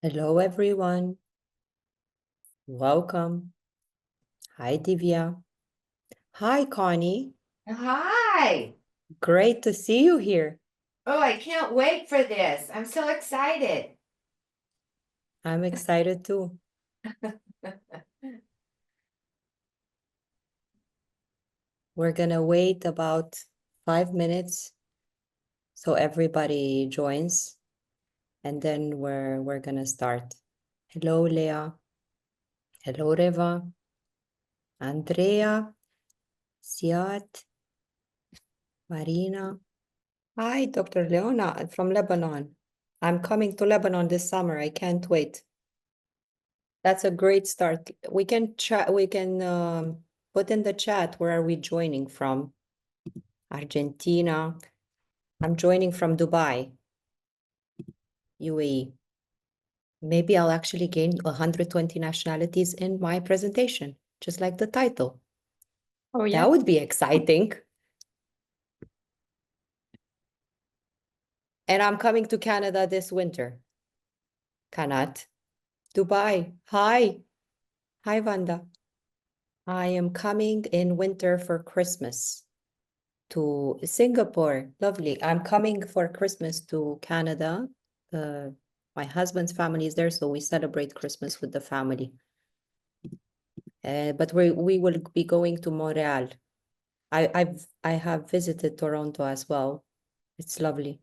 Hello, everyone. Welcome. Hi, Divya. Hi, Connie. Hi. Great to see you here. Oh, I can't wait for this. I'm so excited. I'm excited too. We're gonna wait about 5 minutes so everybody joins, and then we're gonna start. Hello, Leah. Hello, Reva. Andrea. Siat. Marina. Hi, Dr. Leona from Lebanon. I'm coming to Lebanon this summer. I can't wait. That's a great start. We can chat. We can put in the chat where are we joining from? Argentina. I'm joining from Dubai, UAE. Maybe I'll actually gain 120 nationalities in my presentation, just like the title. Oh, yeah. That would be exciting. And I'm coming to Canada this winter. Kanat. Dubai. Hi. Hi, Vanda. I am coming in winter for Christmas to Singapore. Lovely. I'm coming for Christmas to Canada. My husband's family is there, so we celebrate Christmas with the family. But we will be going to Montreal. I have visited Toronto as well. It's lovely.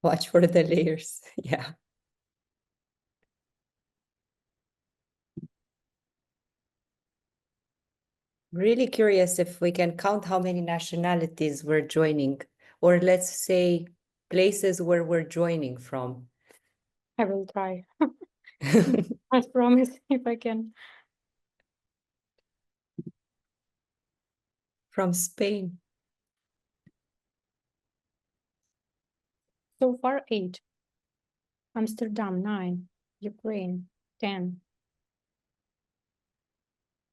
Watch for the layers. Yeah. Really curious if we can count how many nationalities we're joining, or let's say places where we're joining from. I will try. I promise if I can. From Spain. So far, 8. Amsterdam, 9. Ukraine, 10.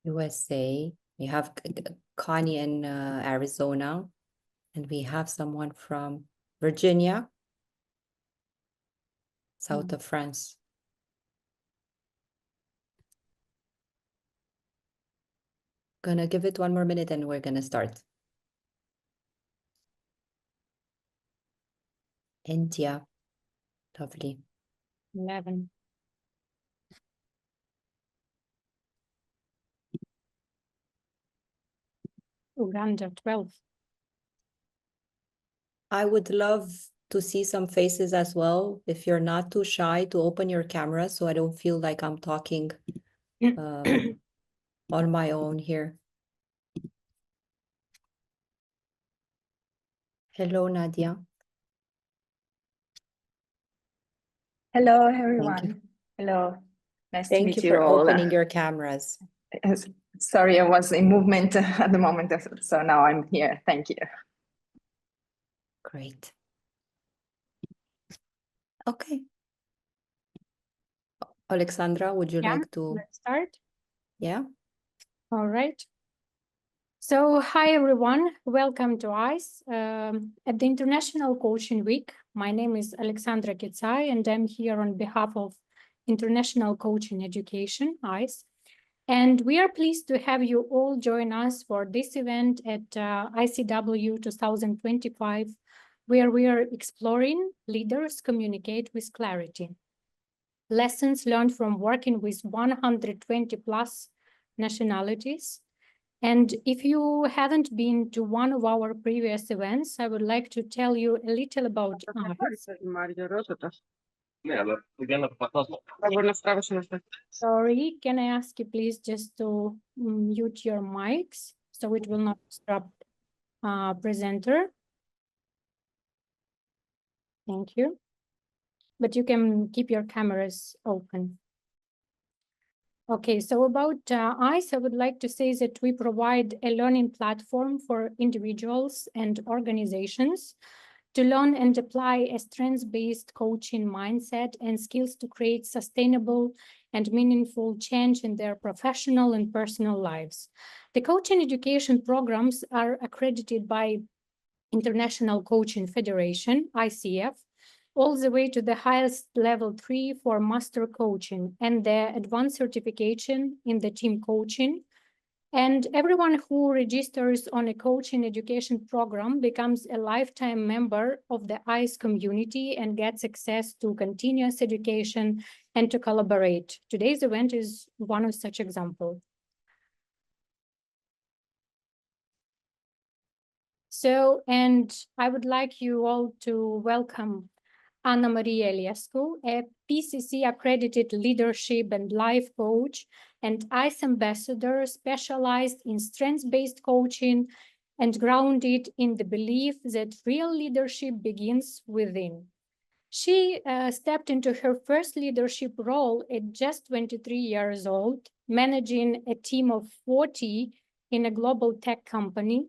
USA. We have Connie in Arizona, and we have someone from Virginia, south of France. Gonna give it 1 more minute and we're gonna start. India, lovely. 11. Uganda, 12. I would love to see some faces as well. If you're not too shy, to open your camera so I don't feel like I'm talking on my own here. Hello, Nadia. Hello, everyone. Hello. Nice to Thank meet you you for all. opening your cameras. Sorry, I was in movement at the moment, so now I'm here. Thank you. Great. Okay. Alexandra, would you like to? Let's start. Yeah. All right. So, hi, everyone. Welcome to ICE. At the International Coaching Week, my name is Alexandra Kitsai, and I'm here on behalf of International Coaching Education, ICE. And we are pleased to have you all join us for this event at ICW 2025, where we are exploring Leaders Communicate with Clarity. Lessons learned from working with 120 plus nationalities. And if you haven't been to one of our previous events, I would like to tell you a little about us. Sorry, can I ask you please just to mute your mics so it will not disrupt presenter? Thank you. But you can keep your cameras open. Okay, so about ICE, I would like to say that we provide a learning platform for individuals and organizations to learn and apply a strengths-based coaching mindset and skills to create sustainable and meaningful change in their professional and personal lives. The coaching education programs are accredited by International Coaching Federation, ICF, all the way to the highest level 3 for master coaching and the advanced certification in the team coaching. And everyone who registers on a coaching education program becomes a lifetime member of the ICE community and gets access to continuous education and to collaborate. Today's event is one of such examples. So, and I would like you all to welcome Anna Maria Iliescu, a PCC accredited leadership and life coach and ICE ambassador specialized in strengths-based coaching and grounded in the belief that real leadership begins within. She stepped into her first leadership role at just 23 years old, managing a team of 40 in a global tech company.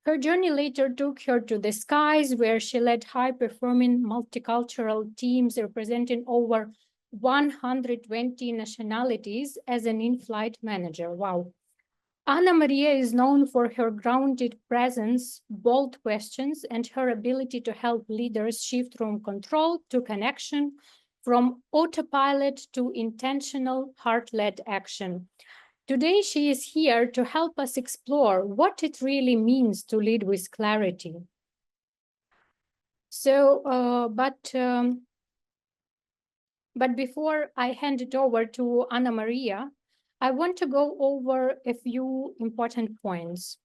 Her journey later took her to the skies, where she led high-performing multicultural teams representing over 120 nationalities as an in-flight manager. Wow. Anna Maria is known for her grounded presence, bold questions, and her ability to help leaders shift from control to connection, from autopilot to intentional, heart-led action. Today, she is here to help us explore what it really means to lead with clarity. So, but before I hand it over to Anna Maria, I want to go over a few important points.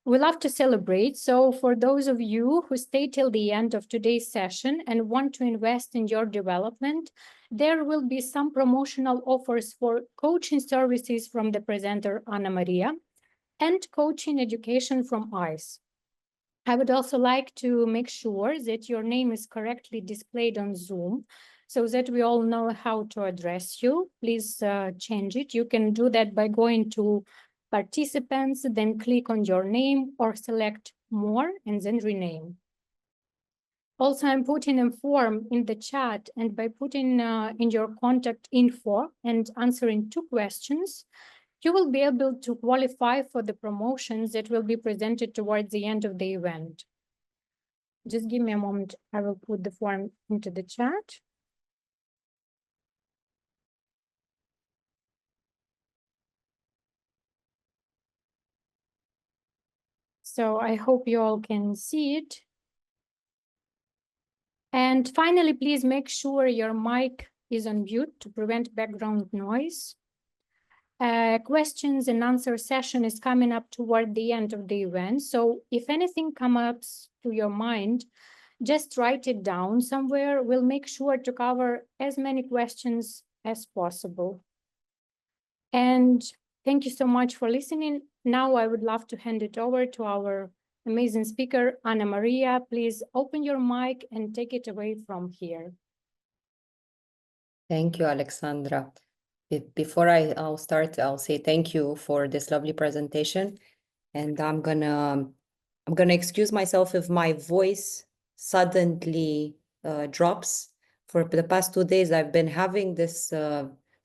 We love to celebrate, so for those of you who stay till the end of today's session and want to invest in your development, there will be some promotional offers for coaching services from the presenter Anna Maria and coaching education from ICE. I would also like to make sure that your name is correctly displayed on Zoom so that we all know how to address you. Please change it. You can do that by going to participants, then click on your name or select more and then rename. Also, I'm putting a form in the chat, and by putting in your contact info and answering 2 questions, you will be able to qualify for the promotions that will be presented towards the end of the event. Just give me a moment. I will put the form into the chat. So I hope you all can see it. And finally, please make sure your mic is on mute to prevent background noise. Questions and answer session is coming up toward the end of the event. So if anything comes up to your mind, just write it down somewhere. We'll make sure to cover as many questions as possible. And thank you so much for listening. Now I would love to hand it over to our amazing speaker, Anna Maria. Please open your mic and take it away from here. Thank you, Alexandra. Before I'll start, I'll say thank you for this lovely presentation. And I'm gonna excuse myself if my voice suddenly drops. For the past 2 days, I've been having this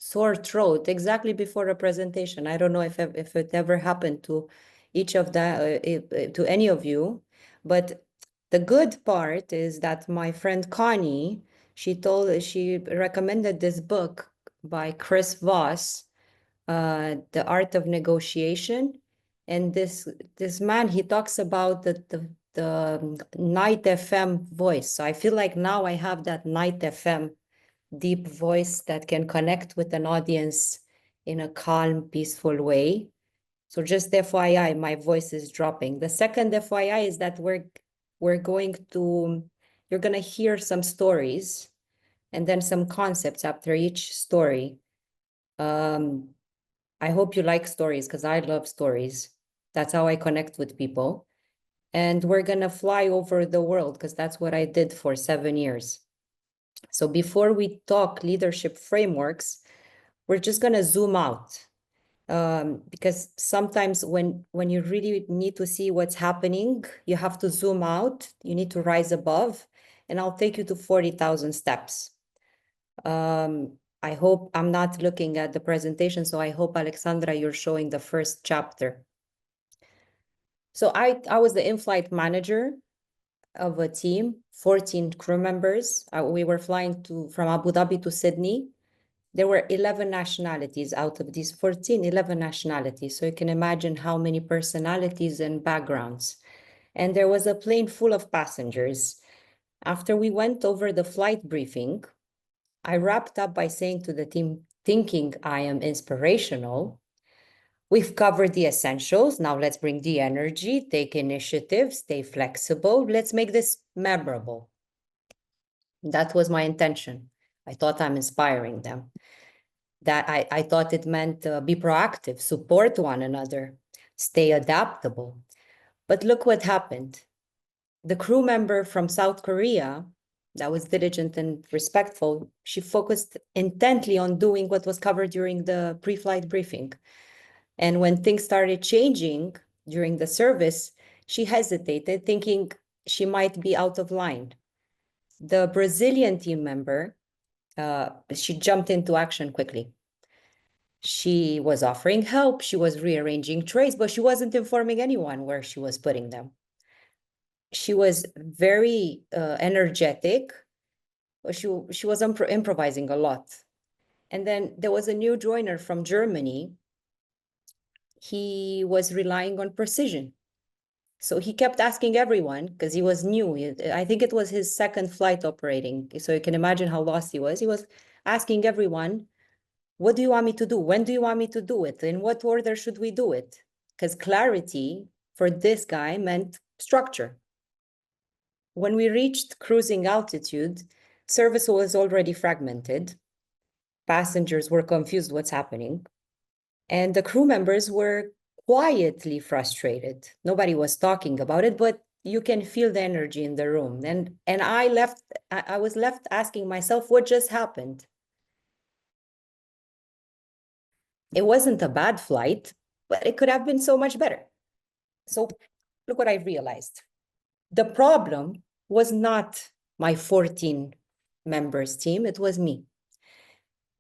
sore throat exactly before a presentation. I don't know if it ever happened to each of to any of you, but the good part is that my friend Connie, she recommended this book by Chris Voss, The Art of Negotiation. And this man, he talks about the Night FM voice. So I feel like now I have that Night FM deep voice that can connect with an audience in a calm, peaceful way. So just FYI, my voice is dropping. The second FYI is that you're going to hear some stories and then some concepts after each story. I hope you like stories because I love stories. That's how I connect with people. And we're going to fly over the world because that's what I did for 7 years. So before we talk leadership frameworks, we're just going to zoom out. Because sometimes when you really need to see what's happening, you have to zoom out, you need to rise above, and I'll take you to 40,000 steps. I hope I'm not looking at the presentation, so I hope, Alexandra, you're showing the first chapter. So I was the in-flight manager of a team, 14 crew members. We were flying from Abu Dhabi to Sydney. There were 11 nationalities out of these 14, 11 nationalities. So you can imagine how many personalities and backgrounds. And there was a plane full of passengers. After we went over the flight briefing, I wrapped up by saying to the team, thinking I am inspirational. We've covered the essentials. Now let's bring the energy, take initiative, stay flexible. Let's make this memorable. That was my intention. I thought I'm inspiring them. That I thought it meant be proactive, support one another, stay adaptable. But look what happened. The crew member from South Korea that was diligent and respectful, she focused intently on doing what was covered during the pre-flight briefing. And when things started changing during the service, she hesitated, thinking she might be out of line. The Brazilian team member, she jumped into action quickly. She was offering help, she was rearranging trays, but she wasn't informing anyone where she was putting them. She was very energetic, but she was improvising a lot. And then there was a new joiner from Germany. He was relying on precision. So he kept asking everyone, because he was new. I think it was his second flight operating. So you can imagine how lost he was. He was asking everyone, what do you want me to do? When do you want me to do it? In what order should we do it? Because clarity for this guy meant structure. When we reached cruising altitude, service was already fragmented. Passengers were confused what's happening. And the crew members were quietly frustrated. Nobody was talking about it, but you can feel the energy in the room. And I was left asking myself, what just happened? It wasn't a bad flight, but it could have been so much better. So look what I realized. The problem was not my 14 members team, it was me.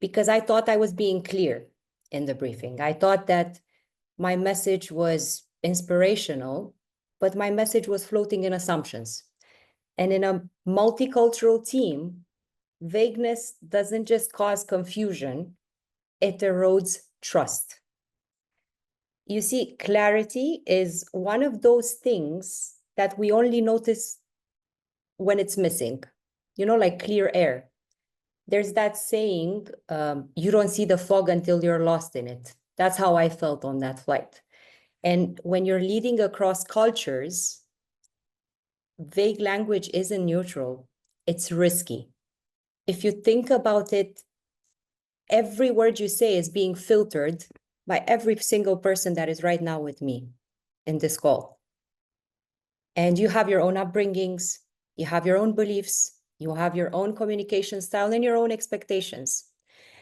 Because I thought I was being clear in the briefing. I thought that my message was inspirational, but my message was floating in assumptions. And in a multicultural team, vagueness doesn't just cause confusion, it erodes trust. You see, clarity is one of those things that we only notice when it's missing, like clear air. There's that saying, you don't see the fog until you're lost in it. That's how I felt on that flight. And when you're leading across cultures, vague language isn't neutral, it's risky. If you think about it, every word you say is being filtered by every single person that is right now with me in this call. And you have your own upbringings, you have your own beliefs, you have your own communication style and your own expectations.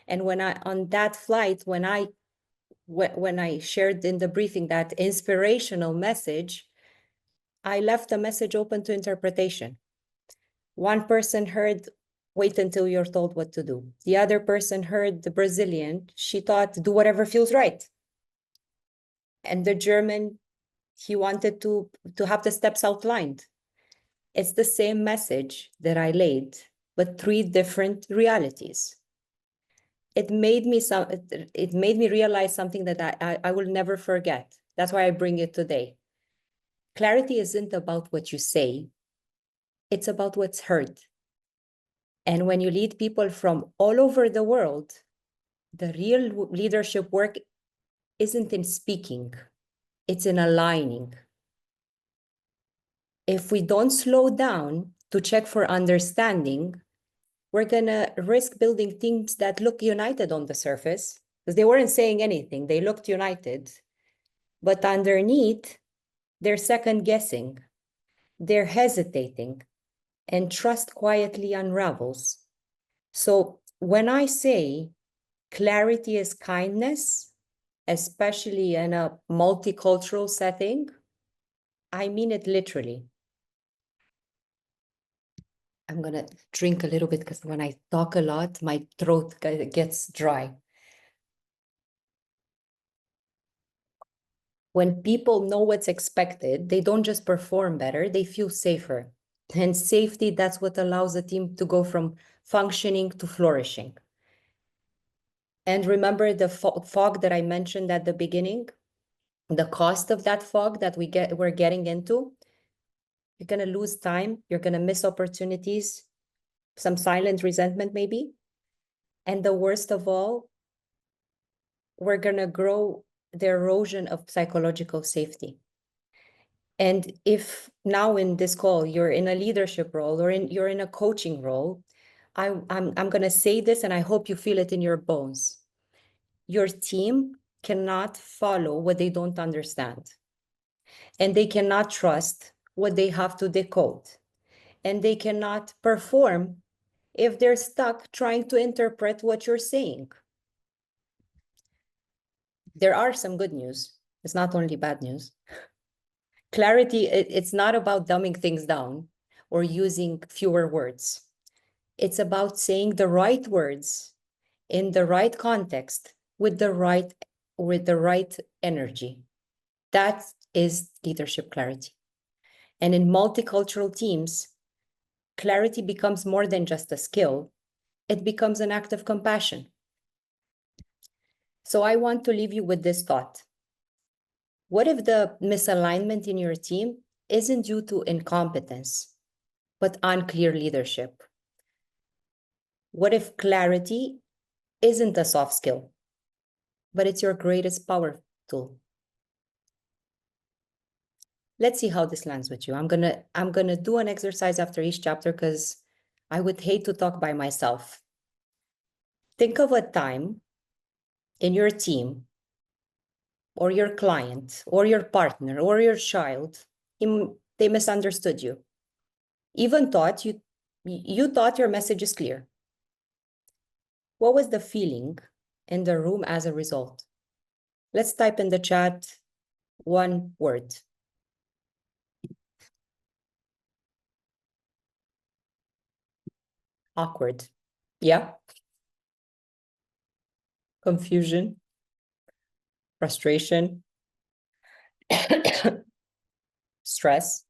And on that flight, when I shared in the briefing that inspirational message, I left the message open to interpretation. One person heard, wait until you're told what to do. The other person heard the Brazilian, she thought, do whatever feels right. And the German, he wanted to have the steps outlined. It's the same message that I laid, but 3 different realities. It made me realize something that I will never forget. That's why I bring it today. Clarity isn't about what you say, it's about what's heard. And when you lead people from all over the world, the real leadership work isn't in speaking, it's in aligning. If we don't slow down to check for understanding, we're gonna risk building teams that look united on the surface, because they weren't saying anything, they looked united. But underneath, they're second guessing, they're hesitating, and trust quietly unravels. So when I say clarity is kindness, especially in a multicultural setting, I mean it literally. I'm gonna drink a little bit because when I talk a lot, my throat gets dry. When people know what's expected, they don't just perform better, they feel safer. And safety, that's what allows a team to go from functioning to flourishing. And remember the fog that I mentioned at the beginning? The cost of that fog that we're getting into? You're going to lose time. You're going to miss opportunities, some silent resentment maybe. And the worst of all, we're going to grow the erosion of psychological safety. And if now in this call, you're in a leadership role or you're in a coaching role, I'm going to say this and I hope you feel it in your bones. Your team cannot follow what they don't understand. And they cannot trust what they have to decode. And they cannot perform if they're stuck trying to interpret what you're saying. There are some good news. It's not only bad news. Clarity, it's not about dumbing things down or using fewer words. It's about saying the right words in the right context with the right energy. That is leadership clarity. And in multicultural teams, clarity becomes more than just a skill. It becomes an act of compassion. So I want to leave you with this thought. What if the misalignment in your team isn't due to incompetence, but unclear leadership? What if clarity isn't a soft skill, but it's your greatest power tool? Let's see how this lands with you. I'm gonna do an exercise after each chapter because I would hate to talk by myself. Think of a time in your team or your client or your partner or your child, they misunderstood you. Even thought you thought your message is clear. What was the feeling in the room as a result? Let's type in the chat one word. Awkward. Yeah. Confusion. Frustration. Stress.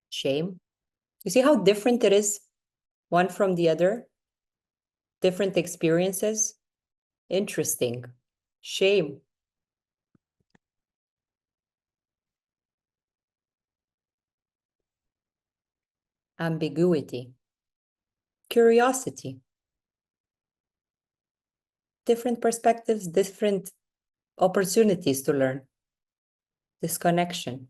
Shame. You see how different it is, one from the other? Different experiences. Interesting. Shame. Ambiguity. Curiosity. Different perspectives, different opportunities to learn. Disconnection.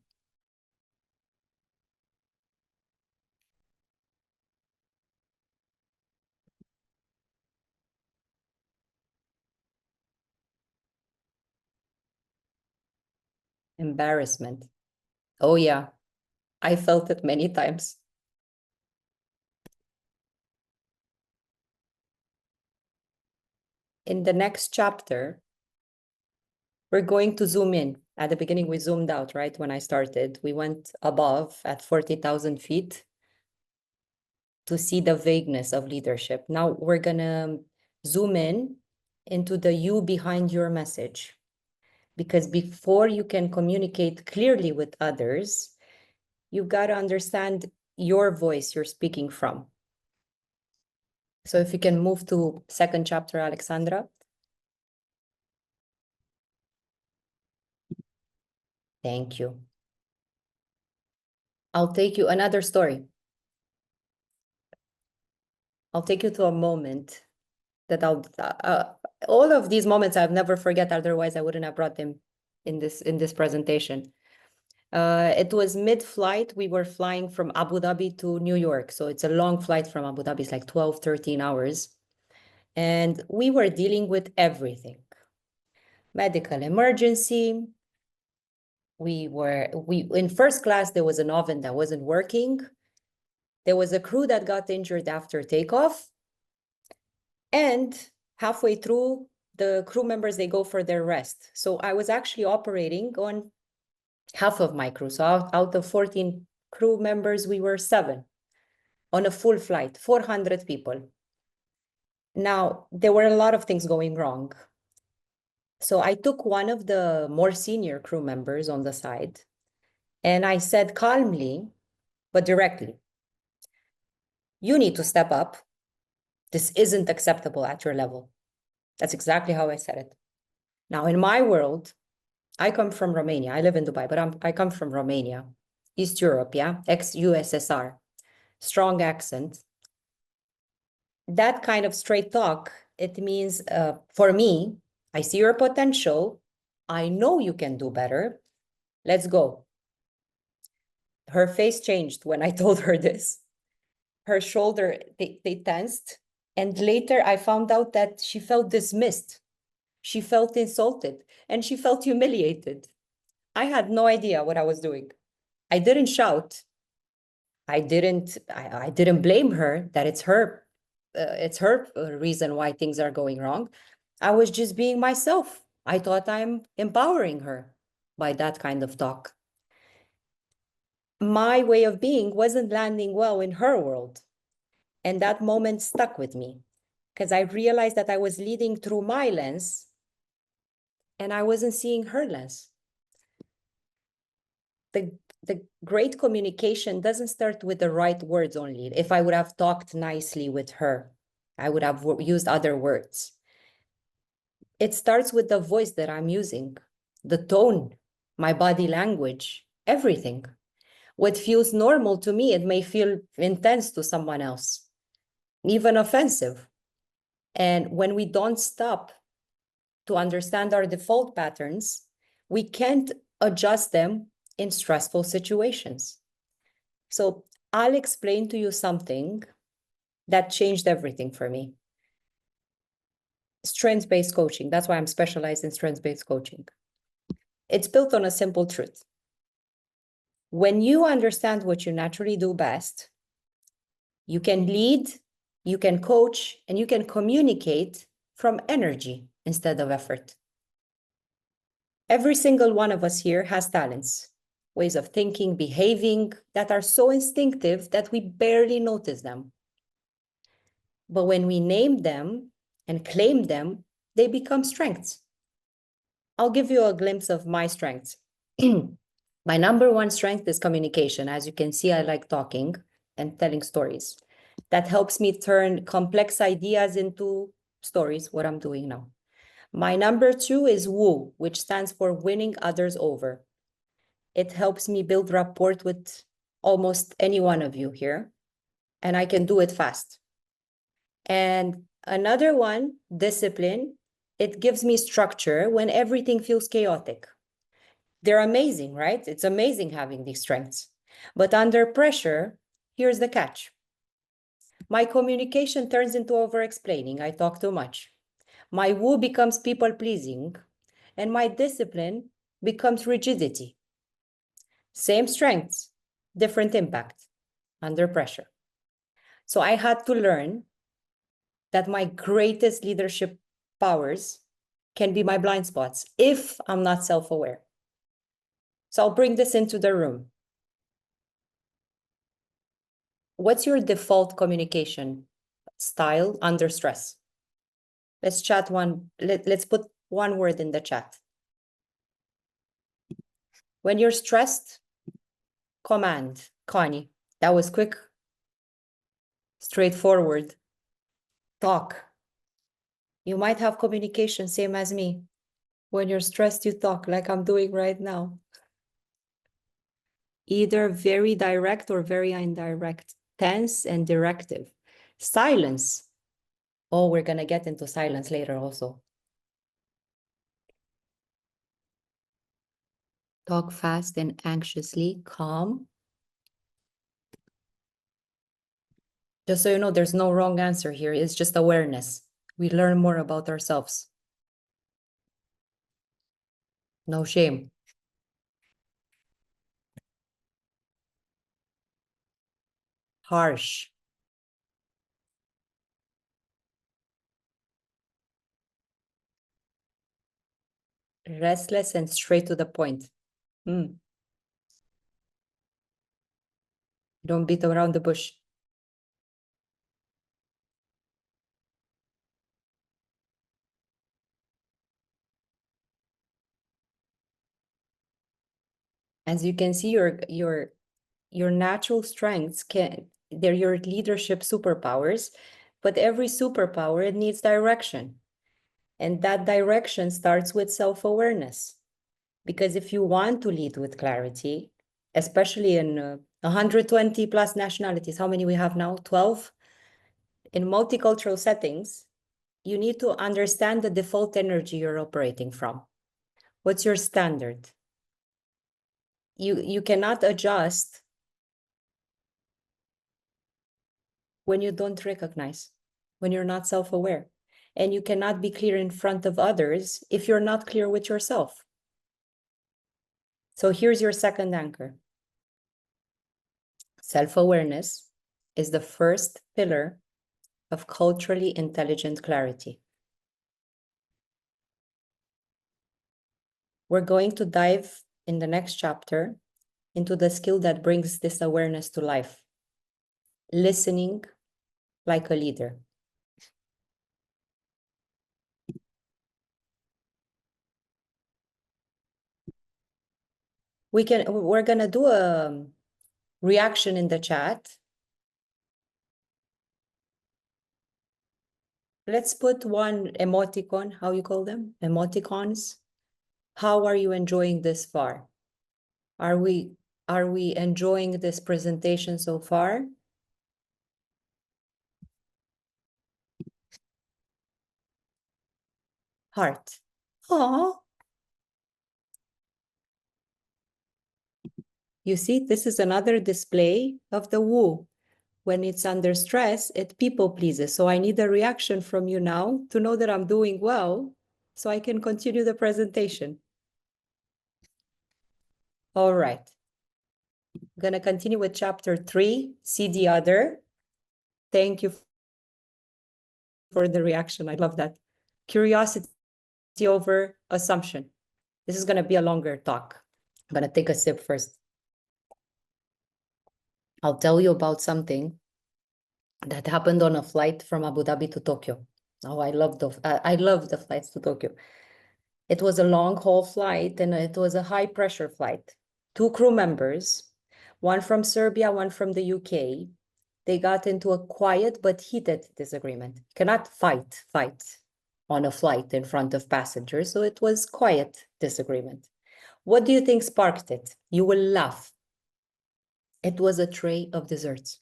Embarrassment. Oh yeah, I felt it many times. In the next chapter, we're going to zoom in. At the beginning, we zoomed out, right? When I started, we went above at 40,000 feet to see the vagueness of leadership. Now we're gonna zoom in into the you behind your message. Because before you can communicate clearly with others, you've got to understand your voice you're speaking from. So if you can move to second chapter, Alexandra. Thank you. I'll take you another story. I'll take you to a moment that all of these moments I'll never forget, otherwise I wouldn't have brought them in this presentation. It was mid-flight. We were flying from Abu Dhabi to New York. So it's a long flight from Abu Dhabi. It's like 12, 13 hours. And we were dealing with everything. Medical emergency. In first class, there was an oven that wasn't working. There was a crew that got injured after takeoff. And halfway through, the crew members, they go for their rest. So I was actually operating on half of my crew. So out of 14 crew members, we were 7 on a full flight, 400 people. Now, there were a lot of things going wrong. So I took one of the more senior crew members on the side and I said calmly, but directly, you need to step up. This isn't acceptable at your level. That's exactly how I said it. Now, in my world, I come from Romania. I live in Dubai, but I come from Romania, East Europe, yeah, ex-USSR, strong accent. That kind of straight talk, it means for me, I see your potential. I know you can do better. Let's go. Her face changed when I told her this. Her shoulder, they tensed. And later I found out that she felt dismissed. She felt insulted and she felt humiliated. I had no idea what I was doing. I didn't shout. I didn't blame her that it's her reason why things are going wrong. I was just being myself. I thought I'm empowering her by that kind of talk. My way of being wasn't landing well in her world. And that moment stuck with me because I realized that I was leading through my lens and I wasn't seeing her lens. The great communication doesn't start with the right words only. If I would have talked nicely with her, I would have used other words. It starts with the voice that I'm using, the tone, my body language, everything. What feels normal to me, it may feel intense to someone else, even offensive. And when we don't stop to understand our default patterns, we can't adjust them in stressful situations. So I'll explain to you something that changed everything for me. Strengths-based coaching. That's why I'm specialized in strengths-based coaching. It's built on a simple truth. When you understand what you naturally do best, you can lead, you can coach, and you can communicate from energy instead of effort. Every single one of us here has talents, ways of thinking, behaving that are so instinctive that we barely notice them. But when we name them and claim them, they become strengths. I'll give you a glimpse of my strengths. My number one strength is communication. As you can see, I like talking and telling stories. That helps me turn complex ideas into stories, what I'm doing now. My number two is woo, which stands for winning others over. It helps me build rapport with almost any one of you here, and I can do it fast. And another one, discipline, it gives me structure when everything feels chaotic. They're amazing, right? It's amazing having these strengths. But under pressure, here's the catch. My communication turns into over-explaining. I talk too much. My woo becomes people-pleasing, and my discipline becomes rigidity. Same strengths, different impact under pressure. So I had to learn that my greatest leadership powers can be my blind spots if I'm not self-aware. So I'll bring this into the room. What's your default communication style under stress? Let's chat let's put one word in the chat. When you're stressed, command. Connie, that was quick, straightforward. Talk. You might have communication, same as me. When you're stressed, you talk like I'm doing right now. Either very direct or very indirect, tense and directive. Silence. Oh, we're going to get into silence later also. Talk fast and anxiously, calm. Just so you know, there's no wrong answer here. It's just awareness. We learn more about ourselves. No shame. Harsh. Restless and straight to the point. Don't beat around the bush. As you can see, your natural strengths they're your leadership superpowers, but every superpower, it needs direction. And that direction starts with self-awareness. Because if you want to lead with clarity, especially in 120 plus nationalities, how many we have now? 12? In multicultural settings, you need to understand the default energy you're operating from. What's your standard? You cannot adjust when you don't recognize, when you're not self-aware. And you cannot be clear in front of others if you're not clear with yourself. So here's your second anchor. Self-awareness is the first pillar of culturally intelligent clarity. We're going to dive in the next chapter into the skill that brings this awareness to life. Listening like a leader. We're gonna do a reaction in the chat. Let's put one emoticon, how you call them? Emoticons. How are you enjoying this far? Are we enjoying this presentation so far? Heart. Oh. You see, this is another display of the woo. When it's under stress, it people pleases. So I need a reaction from you now to know that I'm doing well, so I can continue the presentation. All right. I'm gonna continue with chapter 3, see the other. Thank you for the reaction. I love that. Curiosity over assumption. This is gonna be a longer talk. I'm gonna take a sip first. I'll tell you about something that happened on a flight from Abu Dhabi to Tokyo. Oh, I love the flights to Tokyo. It was a long haul flight and it was a high pressure flight. 2 crew members, one from Serbia, one from the UK. They got into a quiet but heated disagreement. You cannot fight on a flight in front of passengers, so it was quiet disagreement. What do you think sparked it? You will laugh. It was a tray of desserts.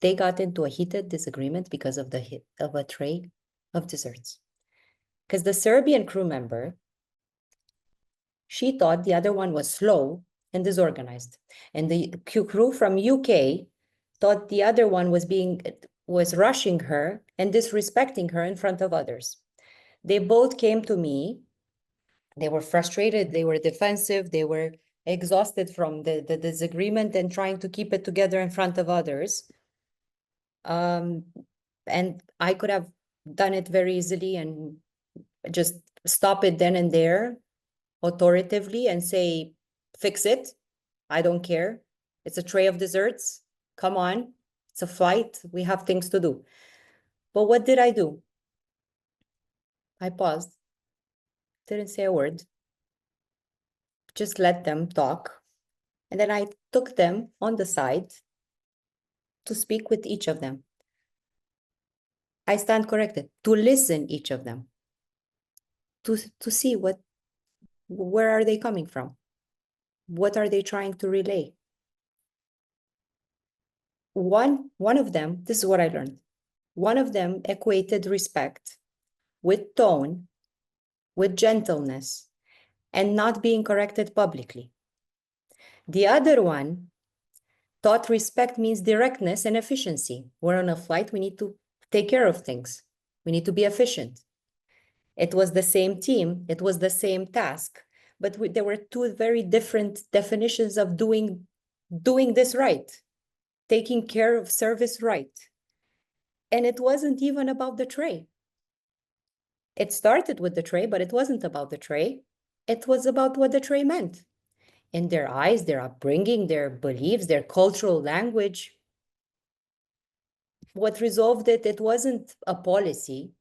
They got into a heated disagreement because of a tray of desserts. Because the Serbian crew member, she thought the other one was slow and disorganized. And the crew from UK thought the other one was rushing her and disrespecting her in front of others. They both came to me. They were frustrated, they were defensive, they were exhausted from the disagreement and trying to keep it together in front of others. And I could have done it very easily and just stop it then and there authoritatively and say, fix it. I don't care. It's a tray of desserts. Come on. It's a flight. We have things to do. But what did I do? I paused. Didn't say a word. Just let them talk. And then I took them on the side to speak with each of them. I stand corrected. To listen each of them. To see where are they coming from? What are they trying to relay? One of them, this is what I learned. One of them equated respect with tone, with gentleness, and not being corrected publicly. The other one thought respect means directness and efficiency. We're on a flight, we need to take care of things. We need to be efficient. It was the same team, it was the same task, but there were 2 very different definitions of doing this right, taking care of service right. And it wasn't even about the tray. It started with the tray, but it wasn't about the tray. It was about what the tray meant. In their eyes, their upbringing, their beliefs, their cultural language. What resolved it, it wasn't a policy.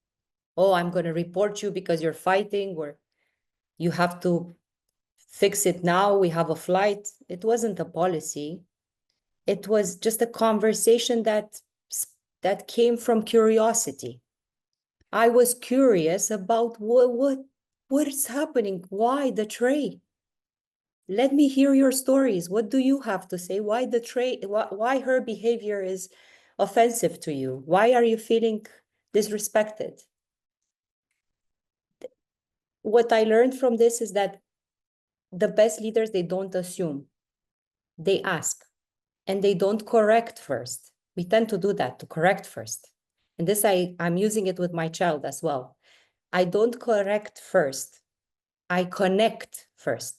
Oh, I'm going to report you because you're fighting, or you have to fix it now, we have a flight. It wasn't a policy. It was just a conversation that came from curiosity. I was curious about what is happening. Why the tray? Let me hear your stories. What do you have to say? Why the tray? Why her behavior is offensive to you? Why are you feeling disrespected? What I learned from this is that the best leaders, they don't assume. They ask, and they don't correct first. We tend to do that, to correct first. And this, I'm using it with my child as well. I don't correct first. I connect first.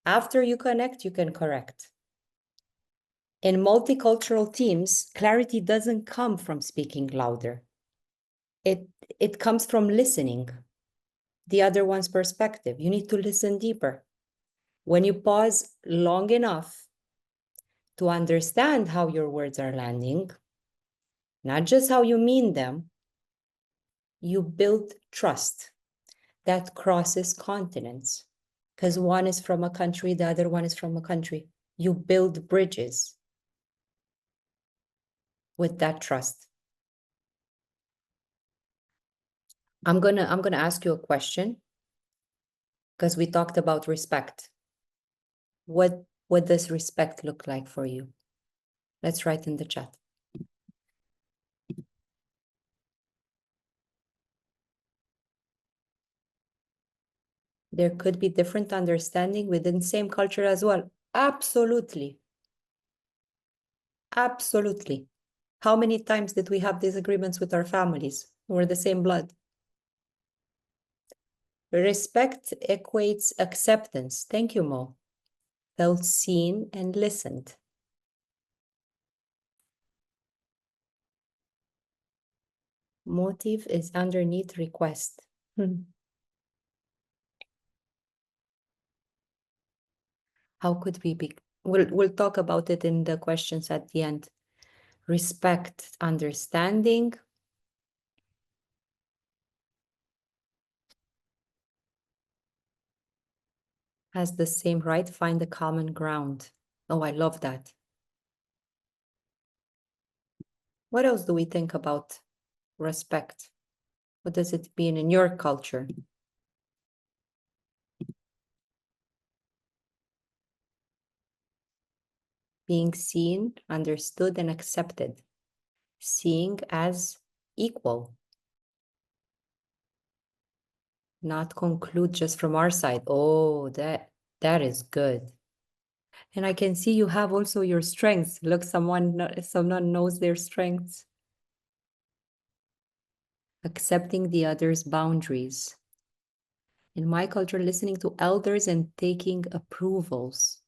After you connect, you can correct. In multicultural teams, clarity doesn't come from speaking louder. It comes from listening the other one's perspective. You need to listen deeper. When you pause long enough to understand how your words are landing, not just how you mean them, you build trust that crosses continents. Because one is from a country, the other one is from a country. You build bridges with that trust. I'm gonna ask you a question because we talked about respect. What does respect look like for you? Let's write in the chat. There could be different understanding within same culture as well. Absolutely. Absolutely. How many times did we have disagreements with our families? We're the same blood. Respect equates acceptance. Thank you, Mo. Felt seen and listened. Motive is underneath request. How could we be? We'll talk about it in the questions at the end. Respect, understanding. Has the same right, find the common ground. Oh, I love that. What else do we think about respect? What does it mean in your culture? Being seen, understood, and accepted. Seeing as equal. Not conclude just from our side. Oh, that is good. And I can see you have also your strengths. Look, someone knows their strengths. Accepting the other's boundaries. In my culture, listening to elders and taking approvals.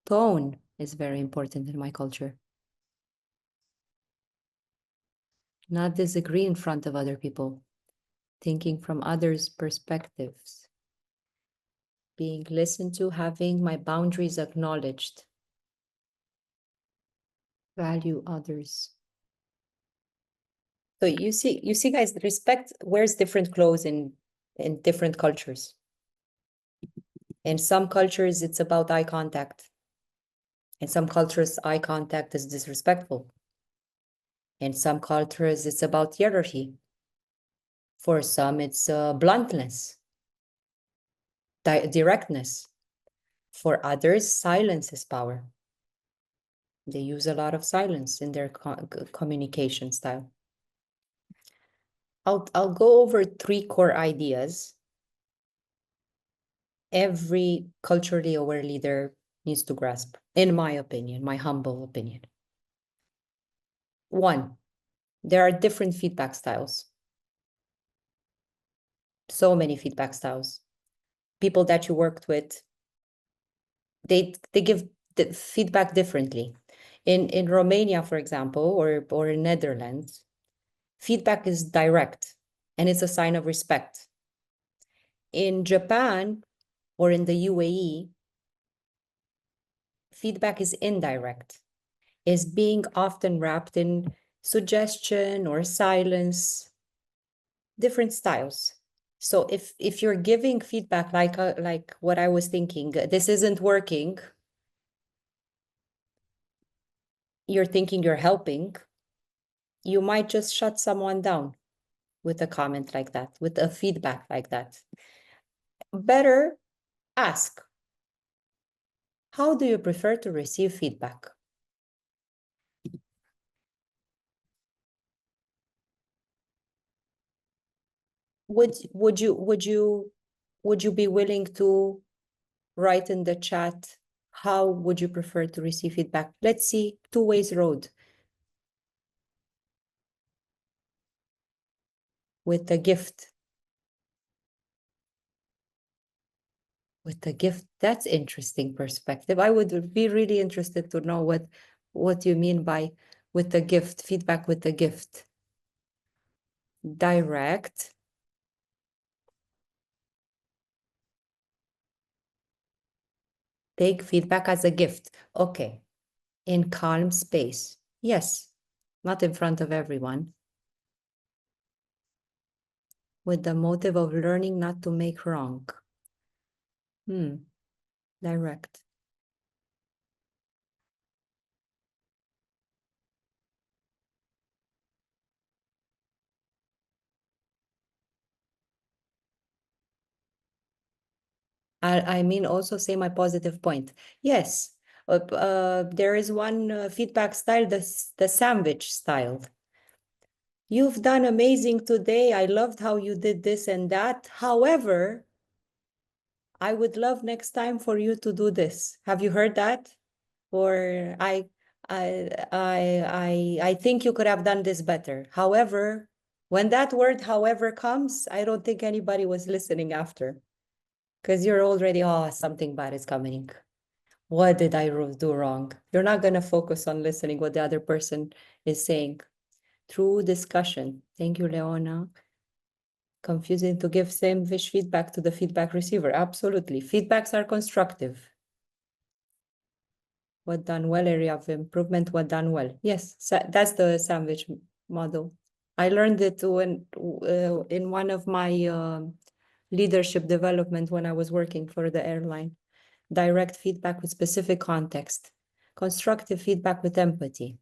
Tone is very important in my culture. Not disagree in front of other people. Thinking from others' perspectives. Being listened to, having my boundaries acknowledged. Value others. So you see, guys, respect wears different clothes in different cultures. In some cultures, it's about eye contact. In some cultures, eye contact is disrespectful. In some cultures, it's about hierarchy. For some, it's bluntness, directness. For others, silence is power. They use a lot of silence in their communication style. I'll go over 3 core ideas. Every culturally aware leader needs to grasp, in my opinion, my humble opinion. 1, there are different feedback styles. So many feedback styles. People that you worked with, they give the feedback differently. In Romania, for example, or in Netherlands, feedback is direct and it's a sign of respect. In Japan or in the UAE, feedback is indirect, is being often wrapped in suggestion or silence, different styles. So if you're giving feedback like what I was thinking, this isn't working, you're thinking you're helping, you might just shut someone down with a comment like that, with a feedback like that. Better ask, how do you prefer to receive feedback? Would you be willing to write in the chat, how would you prefer to receive feedback? Let's see, two ways road. With a gift. With a gift, that's interesting perspective. I would be really interested to know what you mean by with a gift, feedback with a gift. Direct. Take feedback as a gift. Okay. In calm space. Yes. Not in front of everyone. With the motive of learning not to make wrong. Direct. I mean, also say my positive point. Yes, there is one feedback style, the sandwich style. You've done amazing today. I loved how you did this and that. However, I would love next time for you to do this. Have you heard that? Or I think you could have done this better. However, when that word however comes, I don't think anybody was listening after. Because you're already, oh, something bad is coming. What did I do wrong? You're not going to focus on listening what the other person is saying. Through discussion. Thank you, Leona. Confusing to give same-fish feedback to the feedback receiver. Absolutely. Feedbacks are constructive. What done well, area of improvement, what done well. Yes, that's the sandwich model. I learned it in one of my leadership development when I was working for the airline. Direct feedback with specific context. Constructive feedback with empathy.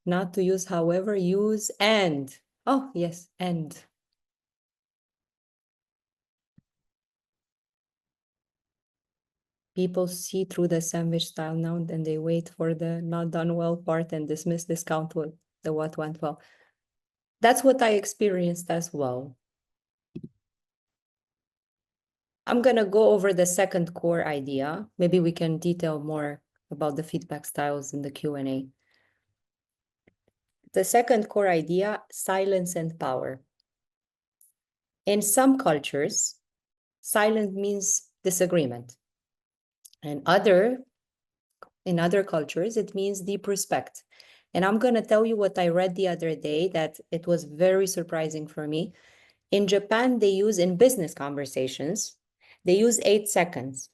Not to use however, use and. Oh, yes, and. People see through the sandwich style now and they wait for the not done well part and dismiss discount the what went well. That's what I experienced as well. I'm going to go over the second core idea. Maybe we can detail more about the feedback styles in the Q&A. The second core idea, silence and power. In some cultures, silence means disagreement. And in other cultures, it means deep respect. And I'm going to tell you what I read the other day that it was very surprising for me. In Japan, they use in business conversations, they use 8 seconds.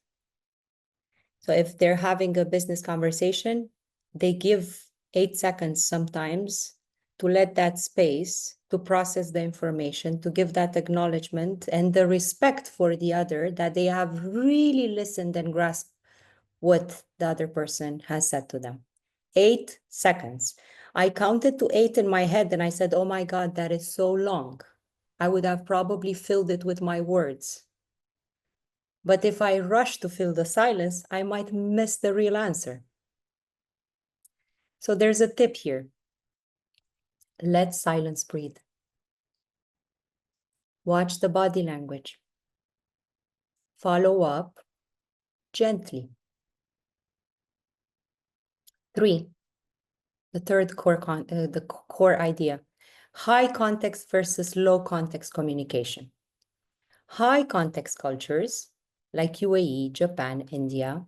So if they're having a business conversation, they give 8 seconds sometimes to let that space to process the information, to give that acknowledgement and the respect for the other, that they have really listened and grasped what the other person has said to them. 8 seconds. I counted to 8 in my head and I said, oh my God, that is so long. I would have probably filled it with my words. But if I rush to fill the silence, I might miss the real answer. So there's a tip here. Let silence breathe. Watch the body language. Follow up gently. 3, the third core idea. High context versus low context communication. High context cultures like UAE, Japan, India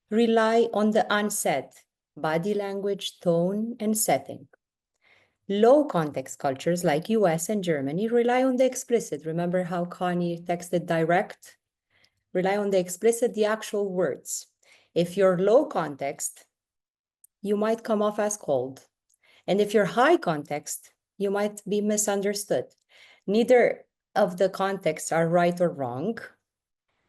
rely on the unsaid, body language, tone, and setting. Low context cultures like US and Germany rely on the explicit. Remember how Connie texted direct? Rely on the explicit, the actual words. If you're low context, you might come off as cold. And if you're high context, you might be misunderstood. Neither of the context are right or wrong,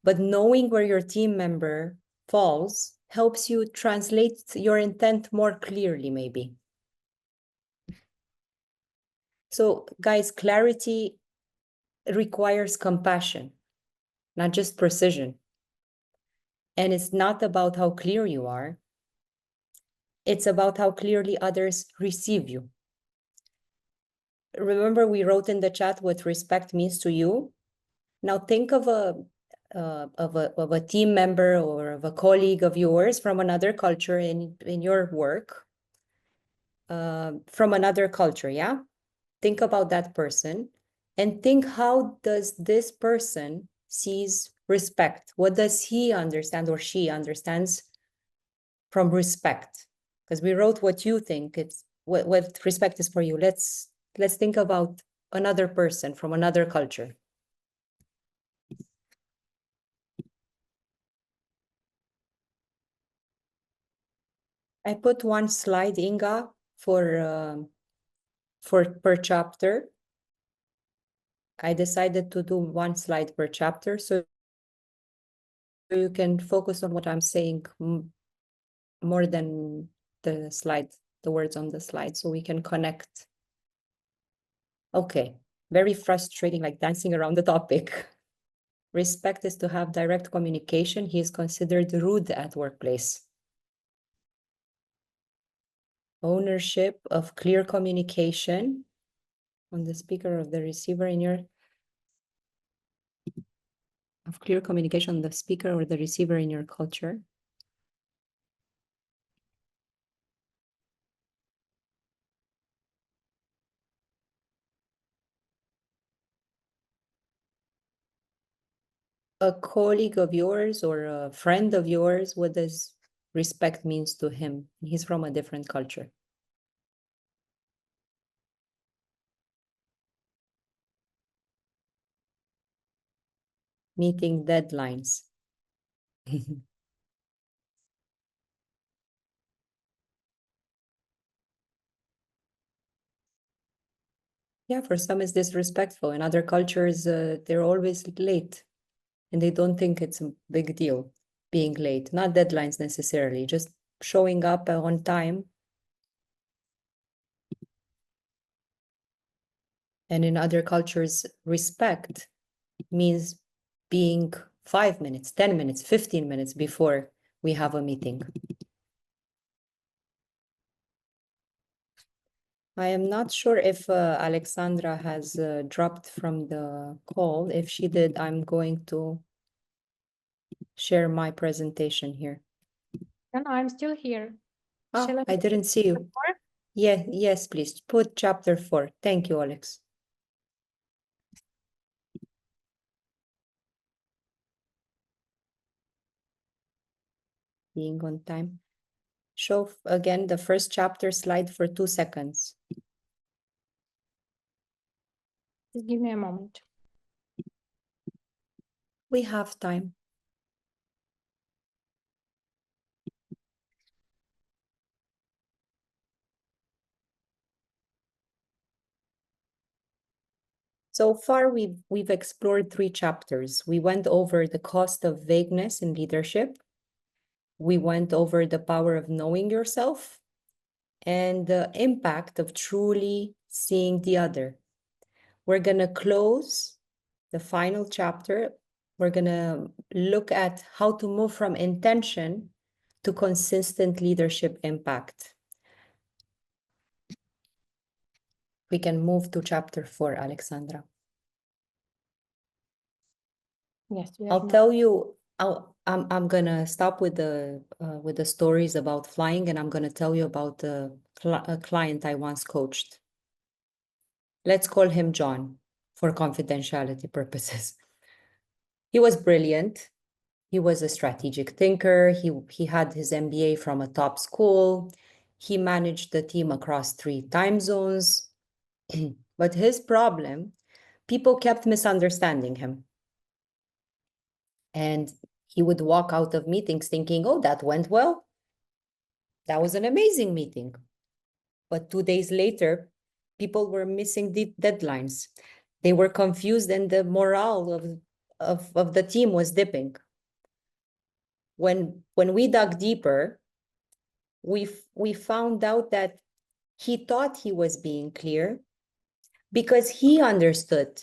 but knowing where your team member falls helps you translate your intent more clearly, maybe. So, guys, clarity requires compassion, not just precision. And it's not about how clear you are, it's about how clearly others receive you. Remember, we wrote in the chat what respect means to you. Now think of a team member or of a colleague of yours from another culture in your work, from another culture, yeah? Think about that person and think, how does this person sees respect? What does he understand or she understands from respect? Because we wrote what you think it's what respect is for you. Let's think about another person from another culture. I put one slide, Inga, for per chapter. I decided to do one slide per chapter, so you can focus on what I'm saying more than the slide, the words on the slide, so we can connect. Okay, very frustrating, like dancing around the topic. Respect is to have direct communication. He is considered rude at workplace. Ownership of clear communication on the speaker of the receiver in your of clear communication on the speaker or the receiver in your culture. A colleague of yours or a friend of yours, what does respect means to him? He's from a different culture. Meeting deadlines. Yeah, for some it's disrespectful. In other cultures, they're always late and they don't think it's a big deal being late. Not deadlines necessarily, just showing up on time. And in other cultures, respect means being 5 minutes, 10 minutes, 15 minutes before we have a meeting. I am not sure if Alexandra has dropped from the call. If she did, I'm going to share my presentation here. No, I'm still here. Oh, Shall I didn't see you. More? Yeah, yes, please. Put chapter 4. Thank you, Alex. Being on time. Show again the first chapter slide for 2 seconds. Just give me a moment. We have time. So far, we've explored 3 chapters. We went over the cost of vagueness in leadership. We went over the power of knowing yourself and the impact of truly seeing the other. We're going to close the final chapter. We're going to look at how to move from intention to consistent leadership impact. We can move to chapter 4, Alexandra. Yes, I'll tell you, I'm gonna stop with the stories about flying, and I'm gonna tell you about a client I once coached. Let's call him John for confidentiality purposes. He was brilliant. He was a strategic thinker. He had his MBA from a top school. He managed the team across 3 time zones. But his problem, people kept misunderstanding him. And he would walk out of meetings thinking, oh, that went well. That was an amazing meeting. But 2 days later, people were missing the deadlines. They were confused and the morale of the team was dipping. When we dug deeper, we found out that he thought he was being clear because he understood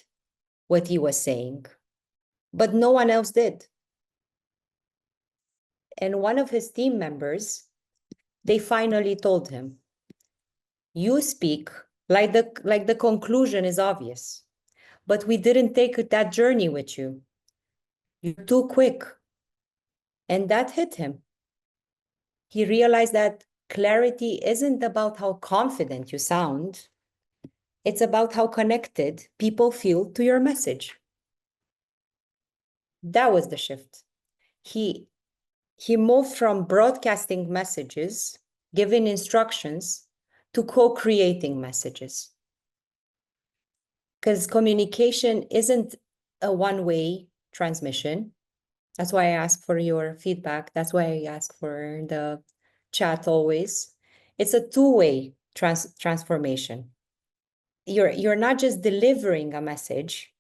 what he was saying, but no one else did. And one of his team members, they finally told him, you speak like the conclusion is obvious, but we didn't take that journey with you. You're too quick. And that hit him. He realized that clarity isn't about how confident you sound. It's about how connected people feel to your message. That was the shift. He moved from broadcasting messages, giving instructions, to co-creating messages. Because communication isn't a one-way transmission. That's why I ask for your feedback. That's why I ask for the chat always. It's a two-way transformation. You're not just delivering a message,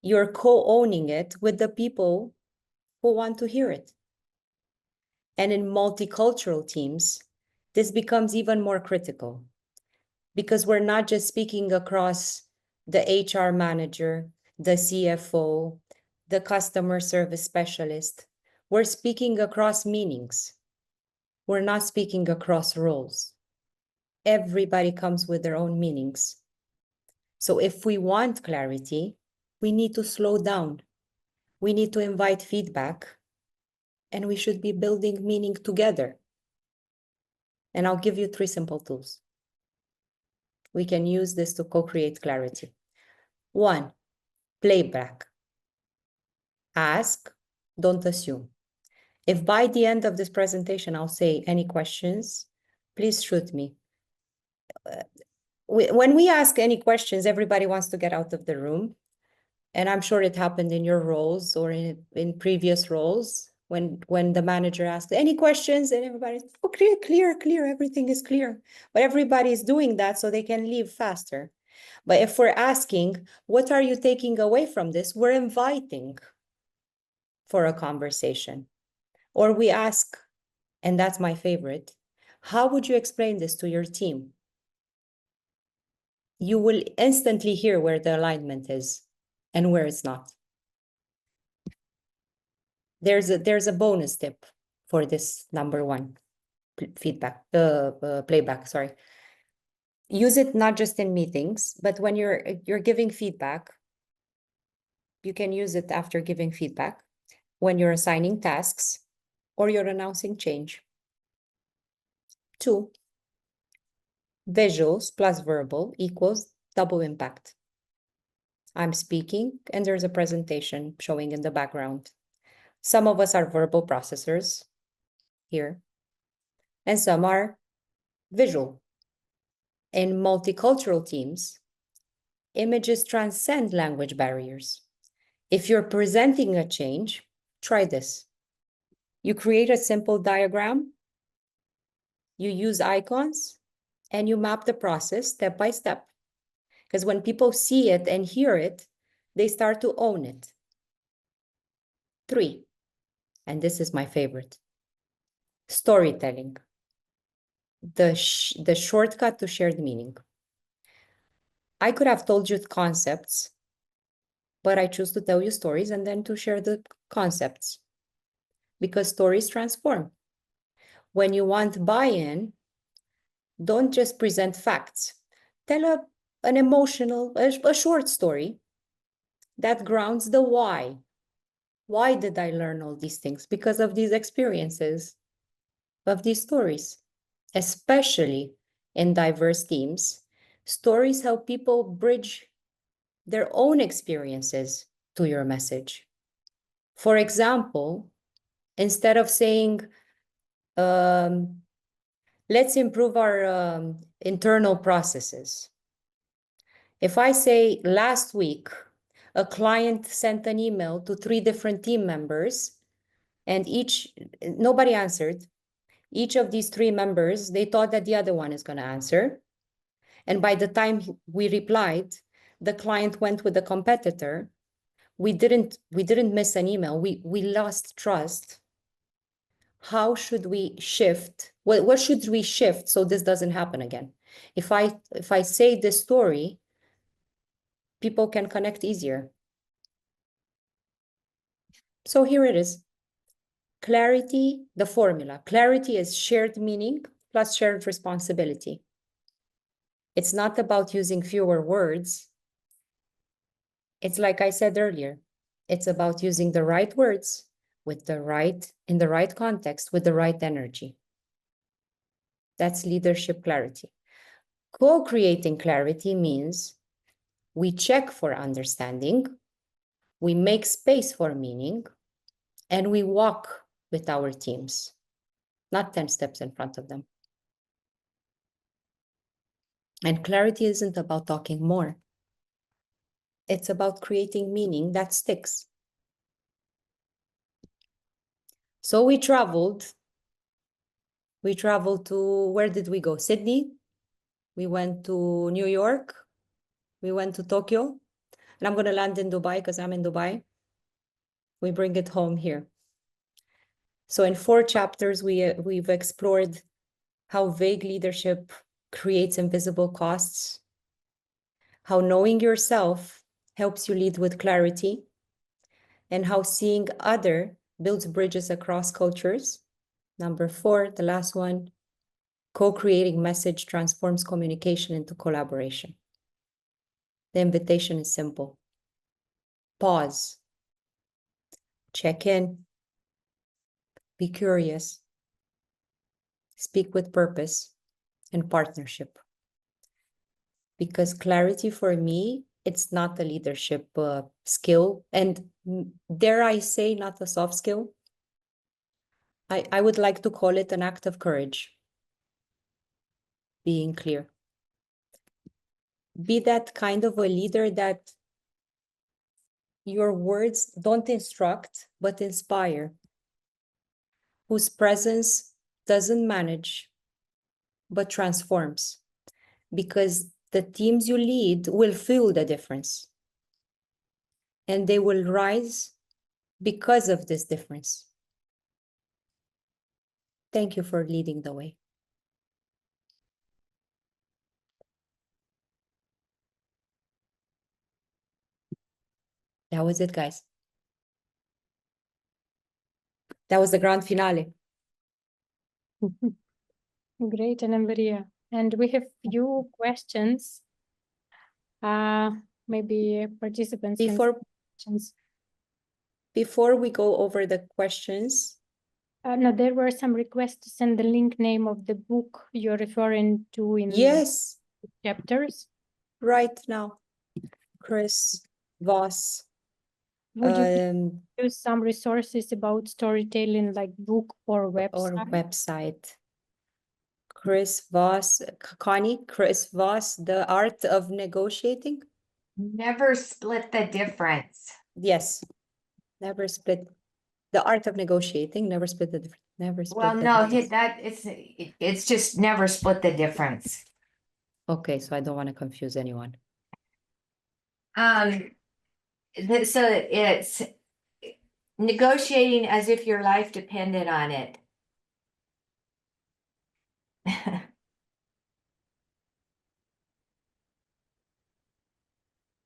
you're co-owning it with the people who want to hear it. And in multicultural teams, this becomes even more critical because we're not just speaking across the HR manager, the CFO, the customer service specialist. We're speaking across meanings. We're not speaking across roles. Everybody comes with their own meanings. So if we want clarity, we need to slow down. We need to invite feedback, and we should be building meaning together. And I'll give you 3 simple tools. We can use this to co-create clarity. 1, playback. Ask, don't assume. If by the end of this presentation, I'll say any questions, please shoot me. When we ask any questions, everybody wants to get out of the room. And I'm sure it happened in your roles or in previous roles when the manager asked any questions and everybody's, oh, clear, everything is clear. But everybody is doing that so they can leave faster. But if we're asking, what are you taking away from this? We're inviting for a conversation. Or we ask, and that's my favorite, how would you explain this to your team? You will instantly hear where the alignment is and where it's not. There's a bonus tip for this number 1 feedback, playback, sorry. Use it not just in meetings, but when you're giving feedback, you can use it after giving feedback, when you're assigning tasks, or you're announcing change. 2, visuals plus verbal equals double impact. I'm speaking and there's a presentation showing in the background. Some of us are verbal processors here, and some are visual. In multicultural teams, images transcend language barriers. If you're presenting a change, try this. You create a simple diagram, you use icons, and you map the process step by step. Because when people see it and hear it, they start to own it. 3, and this is my favorite, storytelling. The shortcut to shared meaning. I could have told you concepts, but I choose to tell you stories and then to share the concepts because stories transform. When you want buy-in, don't just present facts. Tell an emotional, a short story that grounds the why. Why did I learn all these things? Because of these experiences, of these stories, especially in diverse teams. Stories help people bridge their own experiences to your message. For example, instead of saying, let's improve our internal processes. If I say last week, a client sent an email to 3 different team members and nobody answered. Each of these 3 members, they thought that the other one is going to answer. And by the time we replied, the client went with the competitor, we didn't miss an email. We lost trust. How should we shift? What should we shift so this doesn't happen again? If I say this story, people can connect easier. So here it is. Clarity, the formula. Clarity is shared meaning plus shared responsibility. It's not about using fewer words. It's like I said earlier, it's about using the right words with in the right context, with the right energy. That's leadership clarity. Co-creating clarity means we check for understanding, we make space for meaning, and we walk with our teams, not 10 steps in front of them. And clarity isn't about talking more. It's about creating meaning that sticks. So we traveled to, where did we go? Sydney. We went to New York. We went to Tokyo. And I'm going to land in Dubai because I'm in Dubai. We bring it home here. So in 4 chapters, we've explored how vague leadership creates invisible costs, how knowing yourself helps you lead with clarity, and how seeing other builds bridges across cultures. Number 4, the last one, co-creating message transforms communication into collaboration. The invitation is simple. Pause. Check in. Be curious. Speak with purpose and partnership. Because clarity for me, it's not a leadership skill. And dare I say, not a soft skill. I would like to call it an act of courage. Being clear. Be that kind of a leader that your words don't instruct, but inspire. Whose presence doesn't manage, but transforms. Because the teams you lead will feel the difference. And they will rise because of this difference. Thank you for leading the way. That was it, guys. That was the grand finale. Great, Anna Maria. And we have few questions. Maybe participants can Before, questions. before we go over the questions, No, there were some requests to send the link name of the book you're referring to in yes, chapters. right now, Chris Voss. Would you use some resources about storytelling, like book or website? Website. Chris Voss, Connie, Chris Voss, The Art of Negotiating. Never split the difference. Yes, never split. The Art of Negotiating, never split the difference. Never split Well, the no, difference. it's just never split the difference. Okay, so I don't want to confuse anyone. So it's negotiating as if your life depended on it.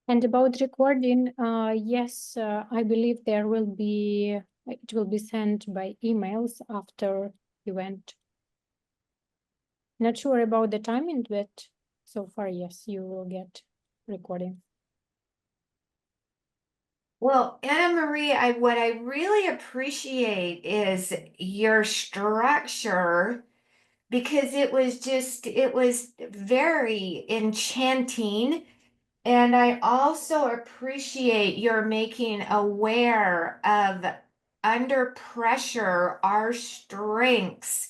And about recording, yes, I believe it will be sent by emails after event. Not sure about the timing, but so far, yes, you will get recording. Well, Anna Marie, what I really appreciate is your structure, because it was very enchanting. And I also appreciate your making aware of under pressure, our strengths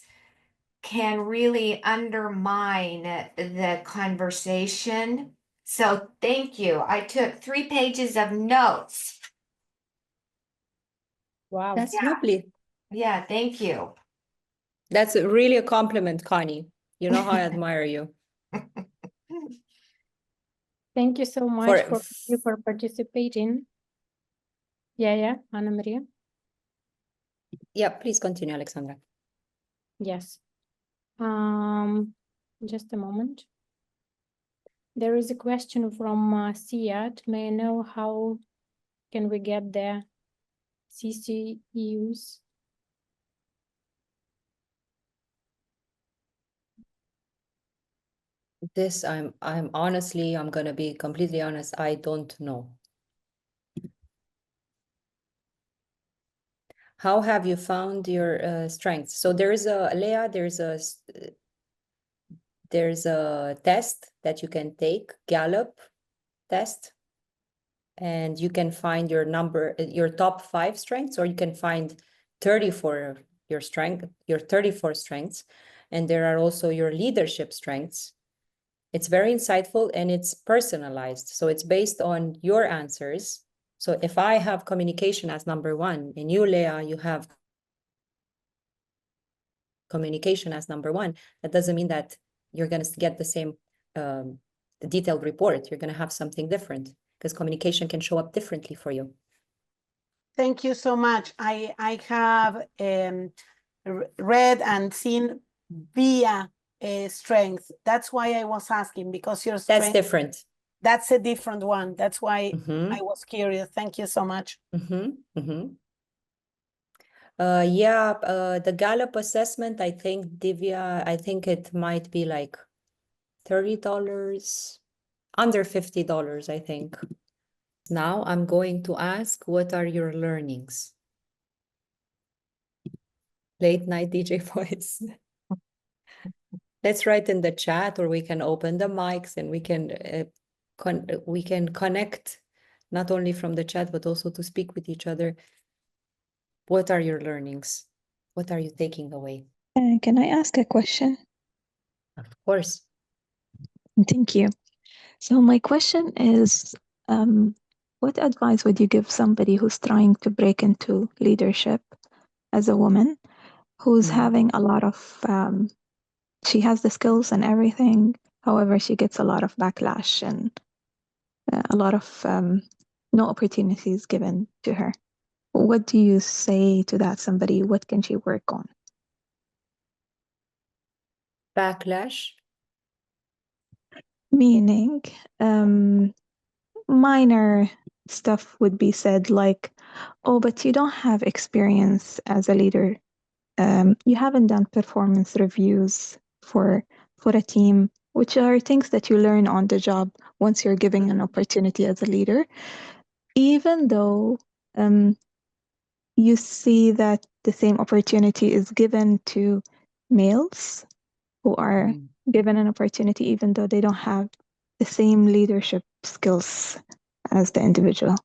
can really undermine the conversation. So thank you. I took 3 pages of notes. Wow. That's Yeah. lovely. Yeah, thank you. That's really a compliment, Connie. You know how I admire you. Thank you so much for participating. Yeah, Anna Maria. Yeah, please continue, Alexandra. Yes. Just a moment. There is a question from Siad. May I know how can we get the CCEUs? This I'm honestly, I'm gonna be completely honest, I don't know. How have you found your strengths? So there is a, Leah, there's a test that you can take, Gallup test, and you can find your your top 5 strengths, or you can find 34 your 34 strengths, and there are also your leadership strengths. It's very insightful and it's personalized, so it's based on your answers. So if I have communication as number 1, and you, Leah, you have communication as number 1, that doesn't mean that you're going to get the same detailed report. You're going to have something different, because communication can show up differently for you. Thank you so much. I have read and seen via strength. That's why I was asking, because your strength, That's different. That's a different one. That's why I was curious. Thank you so much. The Gallup assessment, I think, Divya, I think it might be like $30, under $50, I think. Now I'm going to ask, what are your learnings? Late night DJ voice. Let's write in the chat, or we can open the mics and we can connect not only from the chat, but also to speak with each other. What are your learnings? What are you taking away? Can I ask a question? Of course. Thank you. So my question is, what advice would you give somebody who's trying to break into leadership as a woman, who's having a lot of, she has the skills and everything, however, she gets a lot of backlash and a lot of no opportunities given to her? What do you say to that somebody? What can she work on? Backlash? Meaning, minor stuff would be said like, oh, but you don't have experience as a leader. You haven't done performance reviews for a team, which are things that you learn on the job once you're given an opportunity as a leader. Even though you see that the same opportunity is given to males who are given an opportunity, even though they don't have the same leadership skills as the individual.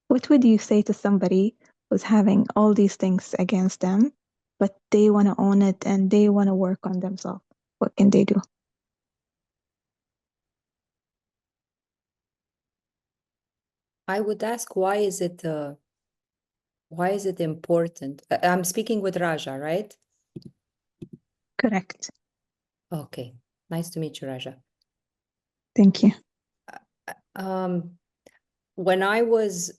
What would you say to somebody who's having all these things against them, but they want to own it and they want to work on themselves? What can they do? I would ask, why is it important? I'm speaking with Raja, right? Correct. Okay, nice to meet you, Raja. Thank you. When I was,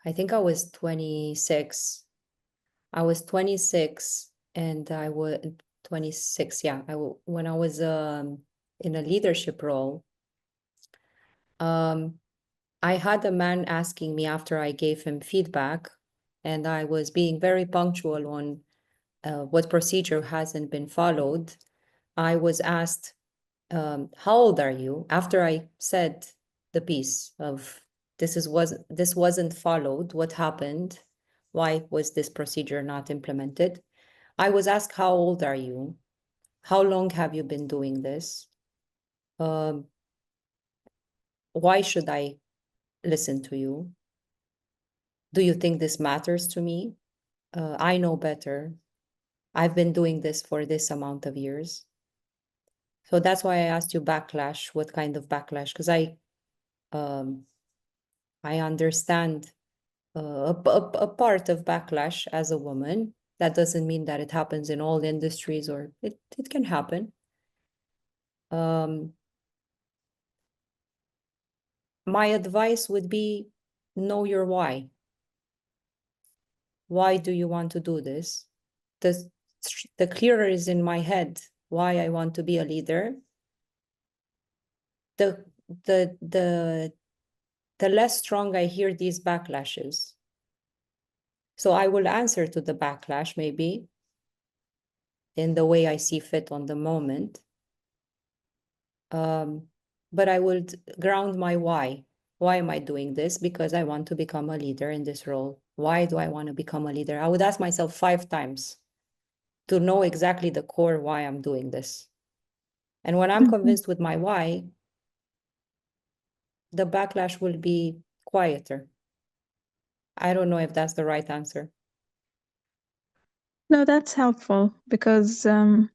I think I was 26. I was 26 and I was 26, yeah. When I was in a leadership role, I had a man asking me after I gave him feedback, and I was being very punctual on what procedure hasn't been followed. I was asked, how old are you? After I said the piece of this wasn't followed, what happened? Why was this procedure not implemented? I was asked, how old are you? How long have you been doing this? Why should I listen to you? Do you think this matters to me? I know better. I've been doing this for this amount of years. So that's why I asked you backlash, what kind of backlash? Because I understand a part of backlash as a woman. That doesn't mean that it happens in all industries, or it can happen. my advice would be know your why. Why do you want to do this? The clearer is in my head why I want to be a leader, the less strong I hear these backlashes. So I will answer to the backlash maybe in the way I see fit on the moment. But I would ground my why. Why am I doing this? Because I want to become a leader in this role. Why do I want to become a leader? I would ask myself 5 times to know exactly the core why I'm doing this. And when I'm convinced with my why, the backlash will be quieter. I don't know if that's the right answer. No, that's helpful because I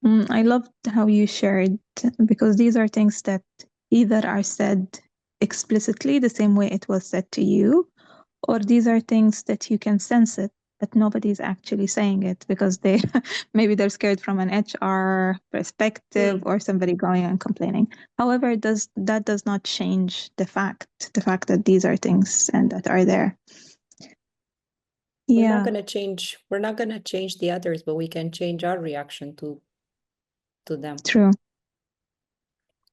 loved how you shared, because these are things that either are said explicitly the same way it was said to you, or these are things that you can sense it, but nobody's actually saying it because they maybe they're scared from an HR perspective or somebody going and complaining. However, that does not change the fact that these are things and that are there. We're Yeah, not gonna change the others, but we can change our reaction to them. true.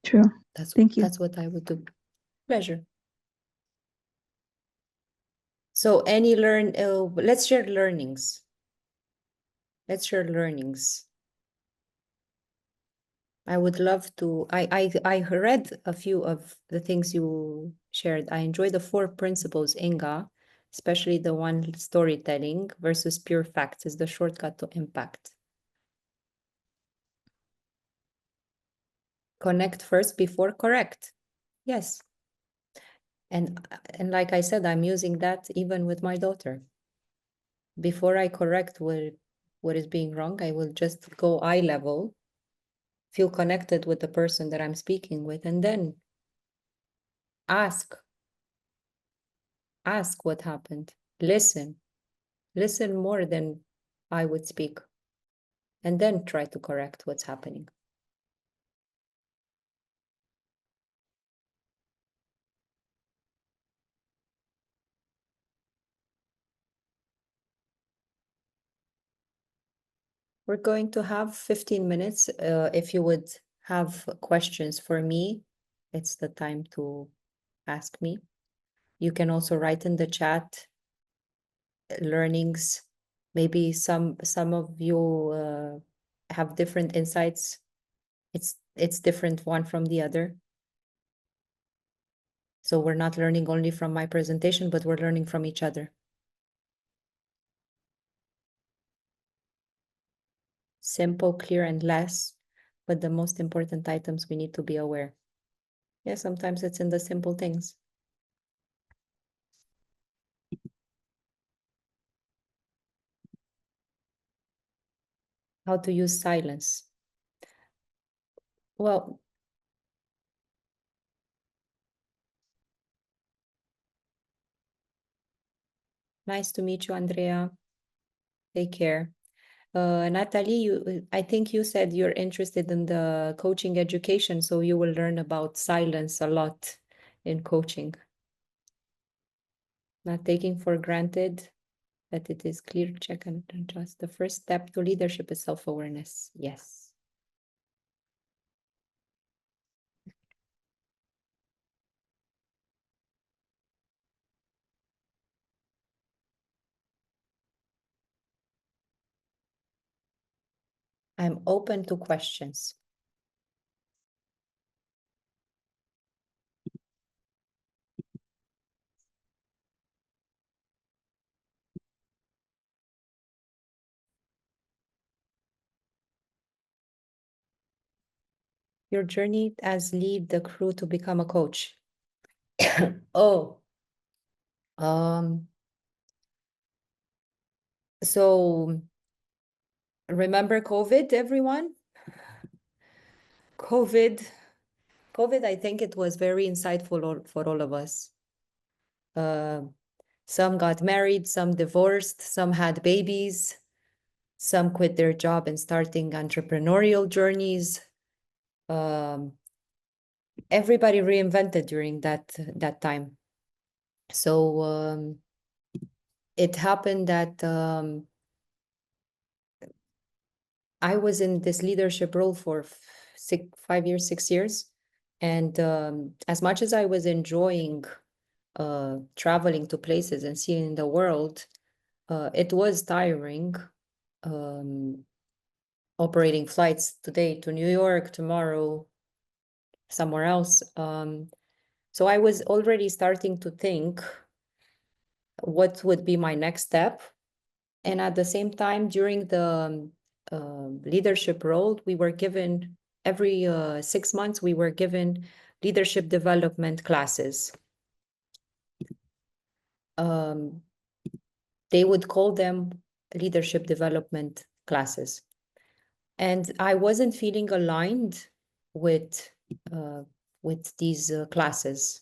Thank you. That's what I would do. Pleasure. So let's share learnings. Let's share learnings. I would love to, I read a few of the things you shared. I enjoy the 4 principles, Inga, especially the one storytelling versus pure facts is the shortcut to impact. Connect first before correct. Yes. And like I said, I'm using that even with my daughter. Before I correct what is being wrong, I will just go eye level, feel connected with the person that I'm speaking with, and then ask what happened. Listen more than I would speak, and then try to correct what's happening. We're going to have 15 minutes. If you would have questions for me, it's the time to ask me. You can also write in the chat learnings. Maybe some of you have different insights. It's different one from the other. So we're not learning only from my presentation, but we're learning from each other. Simple, clear, and less, but the most important items we need to be aware. Yeah, sometimes it's in the simple things. How to use silence. Well, nice to meet you, Andrea. Take care. Natalie, I think you said you're interested in the coaching education, so you will learn about silence a lot in coaching. Not taking for granted that it is clear, check and adjust. The first step to leadership is self-awareness. Yes. I'm open to questions. Your journey as lead the crew to become a coach. So remember COVID, everyone? COVID, I think it was very insightful for all of us. Some got married, some divorced, some had babies, some quit their job and starting entrepreneurial journeys. everybody reinvented during that time. So it happened that I was in this leadership role for 5 years, 6 years. And as much as I was enjoying traveling to places and seeing the world, it was tiring. Operating flights today to New York, tomorrow somewhere else. So I was already starting to think what would be my next step. And at the same time, during the leadership role, we were given every 6 months, we were given leadership development classes. They would call them leadership development classes. And I wasn't feeling aligned with these classes.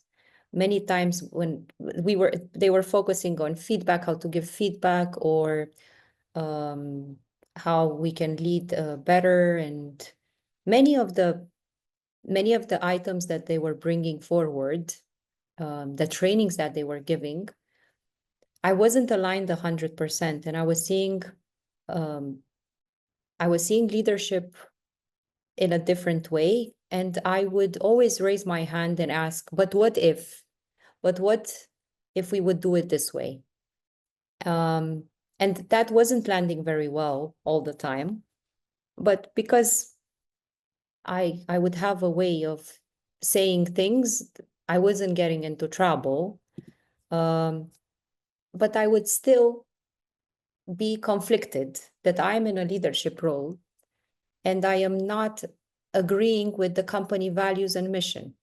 Many times when they were focusing on feedback, how to give feedback, or how we can lead better, and many of the items that they were bringing forward, the trainings that they were giving, I wasn't aligned 100%, and I was seeing leadership in a different way. And I would always raise my hand and ask, but what if we would do it this way? And that wasn't landing very well all the time. But because I would have a way of saying things, I wasn't getting into trouble. But I would still be conflicted that I'm in a leadership role and I am not agreeing with the company values and mission.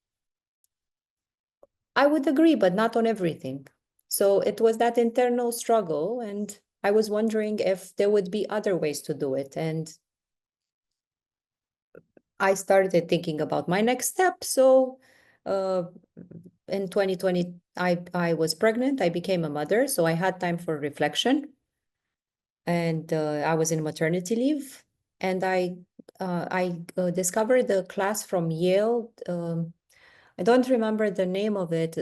I would agree, but not on everything. So it was that internal struggle, and I was wondering if there would be other ways to do it. And I started thinking about my next step. So in 2020, I was pregnant. I became a mother, so I had time for reflection. And I was in maternity leave, and I discovered a class from Yale. I don't remember the name of it.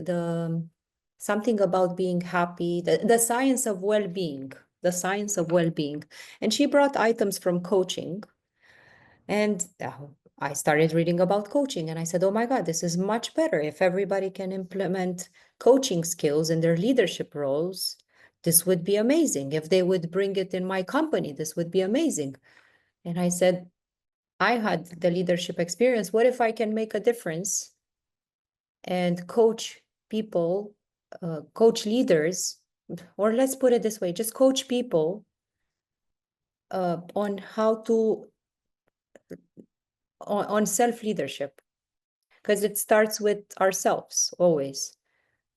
Something about being happy, the science of well-being, the science of well-being. And she brought items from coaching. And I started reading about coaching, and I said, oh my God, this is much better. If everybody can implement coaching skills in their leadership roles, this would be amazing. If they would bring it in my company, this would be amazing. And I said, I had the leadership experience. What if I can make a difference and coach people, coach leaders, or let's put it this way, just coach people on how to, on self-leadership, because it starts with ourselves always.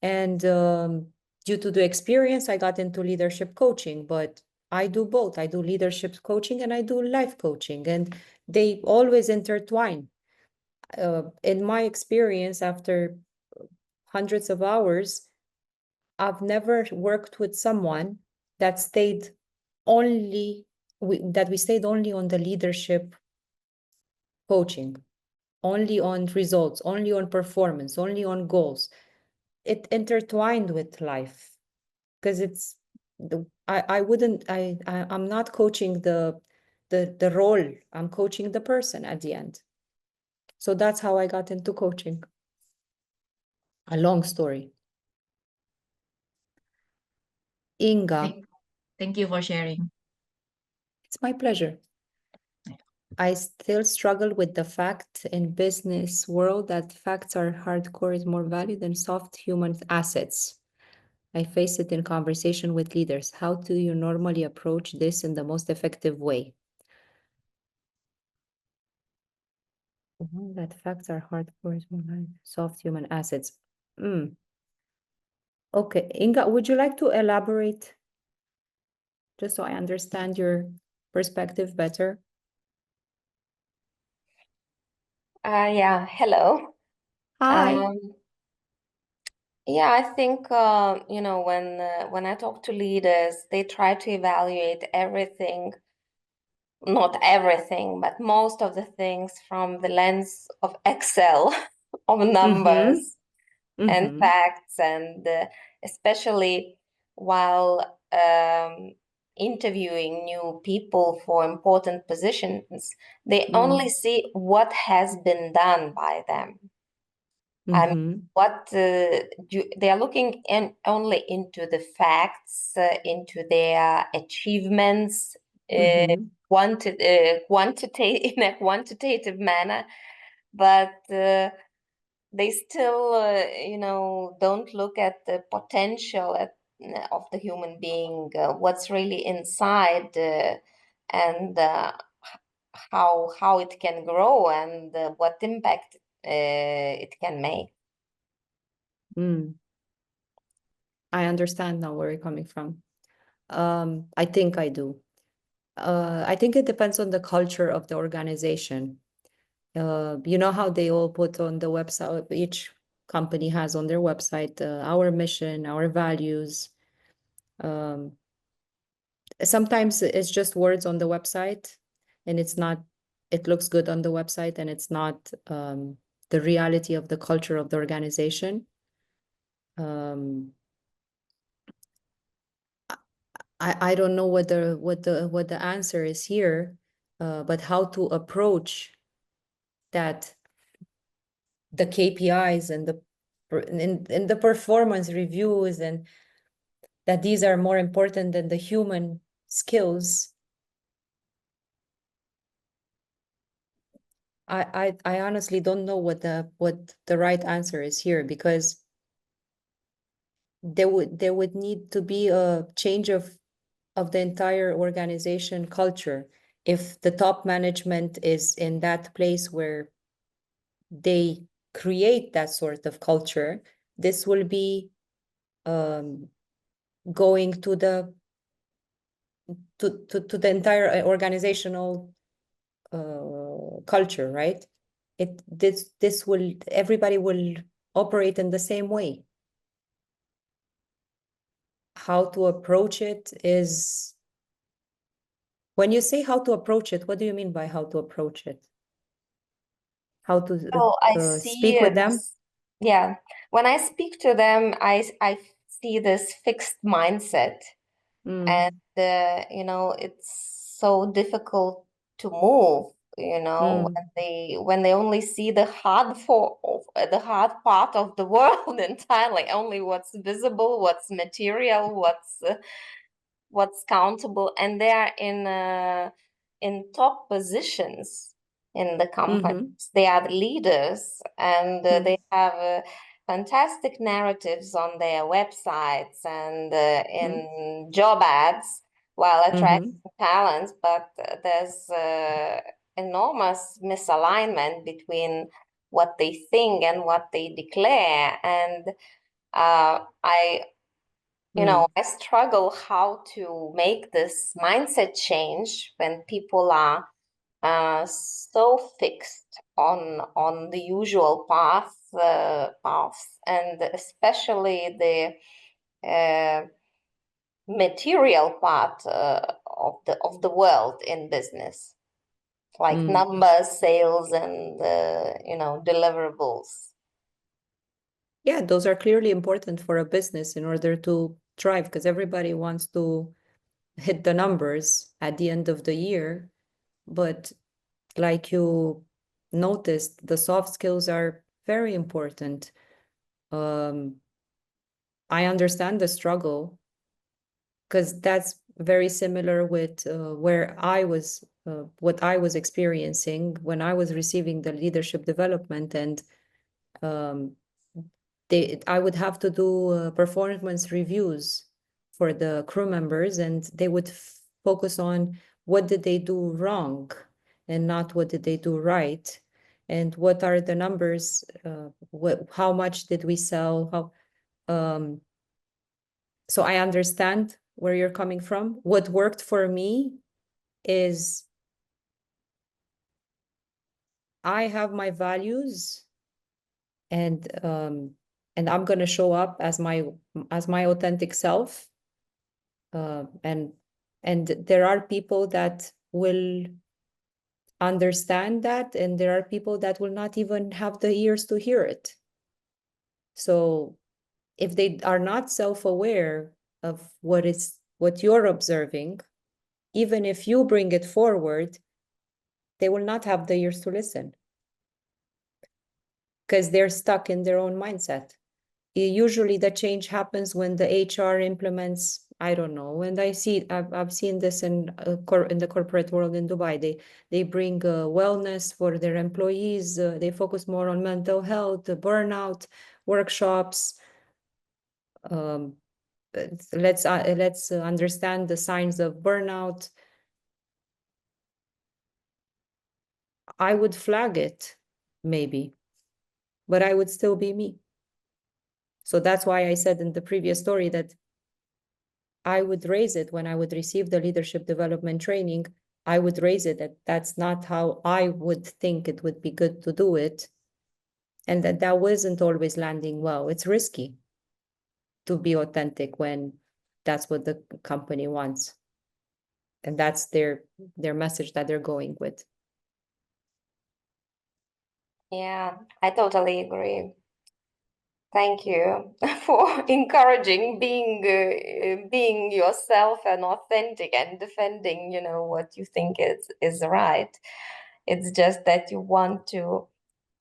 And due to the experience, I got into leadership coaching, but I do both. I do leadership coaching and I do life coaching, and they always intertwine. In my experience, after hundreds of hours, I've never worked with someone that stayed only, that we stayed only on the leadership coaching, only on results, only on performance, only on goals. It intertwined with life, because it's I'm not coaching the role, I'm coaching the person at the end. So that's how I got into coaching. A long story. Inga, Thank you for sharing. it's my pleasure. I still struggle with the fact in business world that facts are hardcore is more valued than soft human assets. I face it in conversation with leaders. How do you normally approach this in the most effective way? That facts are hardcore is more valued than soft human assets. Okay, Inga, would you like to elaborate just so I understand your perspective better? Yeah, hello. Hi. Yeah, I think you know, when I talk to leaders, they try to evaluate everything, not everything, but most of the things from the lens of Excel. of numbers and Mhm. facts, and especially while interviewing new people for important positions, they only see what has been done by them. Mhm. What they are looking only into the facts, into their achievements, Mhm. quantitative in a quantitative manner, but they still, don't look at the potential of the human being, what's really inside, and how it can grow, and what impact it can make. Mm. I understand now where you're coming from. I think I do. I think it depends on the culture of the organization. You know how they all put on the website, each company has on their website, our mission, our values. Sometimes it's just words on the website, and it looks good on the website, and it's not the reality of the culture of the organization. I don't know what the answer is here, but how to approach that, the KPIs and in the performance reviews, and that these are more important than the human skills. I honestly don't know what the right answer is here, because there would need to be a change of the entire organization culture. If the top management is in that place where they create that sort of culture, this will be going to the entire organizational culture, right? This will, everybody will operate in the same way. How to approach it is, when you say how to approach it, what do you mean by how to approach it? How to Well, I see speak with them? yeah. When I speak to them, I see this fixed mindset, and it's so difficult to move. When they only see the the hard part of the world entirely, only what's visible, what's material, what's countable, and they are in top positions in the companies. They are the leaders, and they have fantastic narratives on their websites and in job ads while attracting talents, but there's enormous misalignment between what they think and what they declare, and I struggle how to make this mindset change when people are so fixed on the usual paths, and especially the material part of the world in business, like numbers, sales, and deliverables. Yeah, those are clearly important for a business in order to thrive, because everybody wants to hit the numbers at the end of the year. But like you noticed, the soft skills are very important. I understand the struggle, because that's very similar with what I was experiencing when I was receiving the leadership development, and I would have to do performance reviews for the crew members, and they would focus on what did they do wrong and not what did they do right, and what are the numbers, how much did we sell, so I understand where you're coming from. What worked for me is I have my values, and I'm going to show up as my authentic self, and there are people that will understand that, and there are people that will not even have the ears to hear it. So if they are not self-aware of what you're observing, even if you bring it forward, they will not have the ears to listen because they're stuck in their own mindset. Usually the change happens when the HR implements, I don't know, and I've seen this in the corporate world in Dubai. They bring wellness for their employees. They focus more on mental health, burnout, workshops. Let's understand the signs of burnout. I would flag it, maybe, but I would still be me. So that's why I said in the previous story that I would raise it when I would receive the leadership development training. I would raise it that that's not how I would think it would be good to do it. And that wasn't always landing well. It's risky to be authentic when that's what the company wants. And that's their message that they're going with. Yeah, I totally agree. Thank you for encouraging being yourself and authentic and defending, what you think is right. It's just that you want to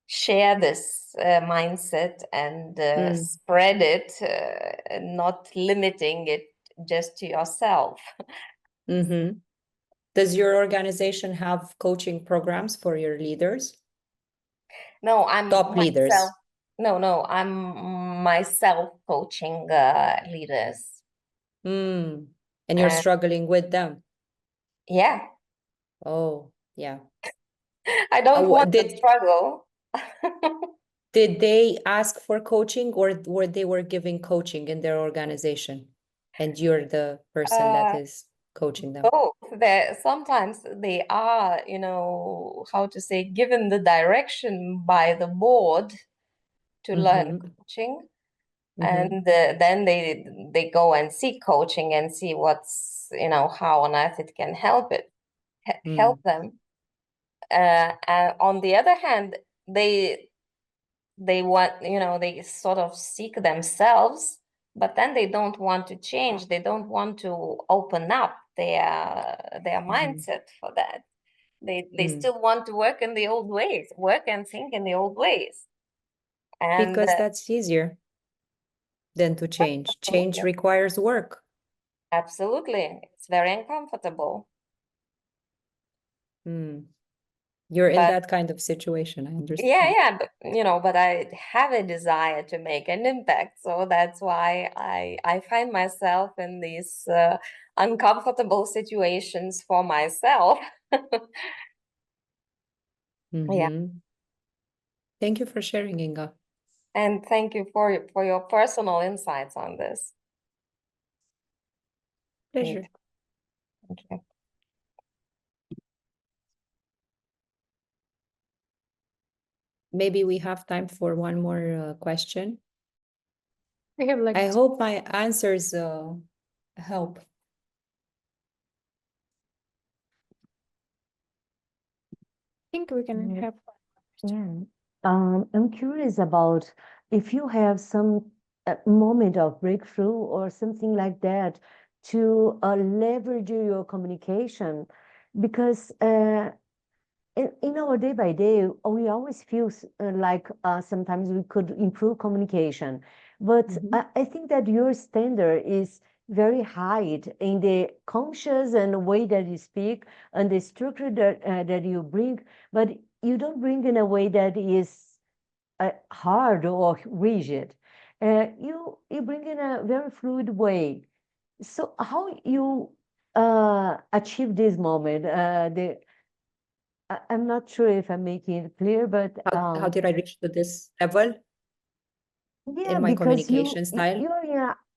share this mindset and spread it, not limiting it just to yourself. Mm-hmm. Does your organization have coaching programs for your leaders? No, I'm Top leaders. No, I'm myself coaching leaders. And you're struggling with them. Yeah. Oh, yeah. I don't want to struggle. Did they ask for coaching, or they were giving coaching in their organization and you're the person that is coaching them? Both. Sometimes they are, how to say, given the direction by the board to learn coaching. And then they go and seek coaching and see what's, how on earth it can help them. And on the other hand, they want, they sort of seek themselves, but then they don't want to change. They don't want to open up their mindset for that. They still want to work in the old ways, work and think in the old ways. And because that's easier than to change. Change requires work. Absolutely. It's very uncomfortable. You're in that kind of situation, I understand. Yeah, but I have a desire to make an impact. So that's why I find myself in these uncomfortable situations for myself. Yeah. Thank you for sharing, Inga. And thank you for your personal insights on this. Pleasure. Thank you. Maybe we have time for one more question. We have I hope my answers help. I think we can have. Yeah. I'm curious about if you have some moment of breakthrough or something like that to leverage your communication, because in our day by day, we always feel like sometimes we could improve communication. But I think that your standard is very high in the conscious and way that you speak and the structure that you bring, but you don't bring in a way that is hard or rigid. You bring in a very fluid way. So how you achieve this moment? I'm not sure if I'm making it clear, but how did I reach to this level? Yeah, in my because communication style?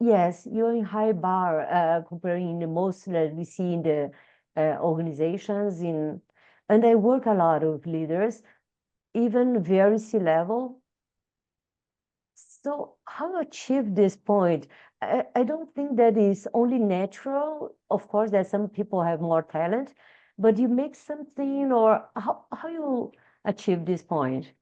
You're in high bar comparing the most that we see in the organizations and I work a lot with leaders, even very C-level. So how achieve this point? I don't think that is only natural. Of course, that some people have more talent, but you make something, or how you achieve this point?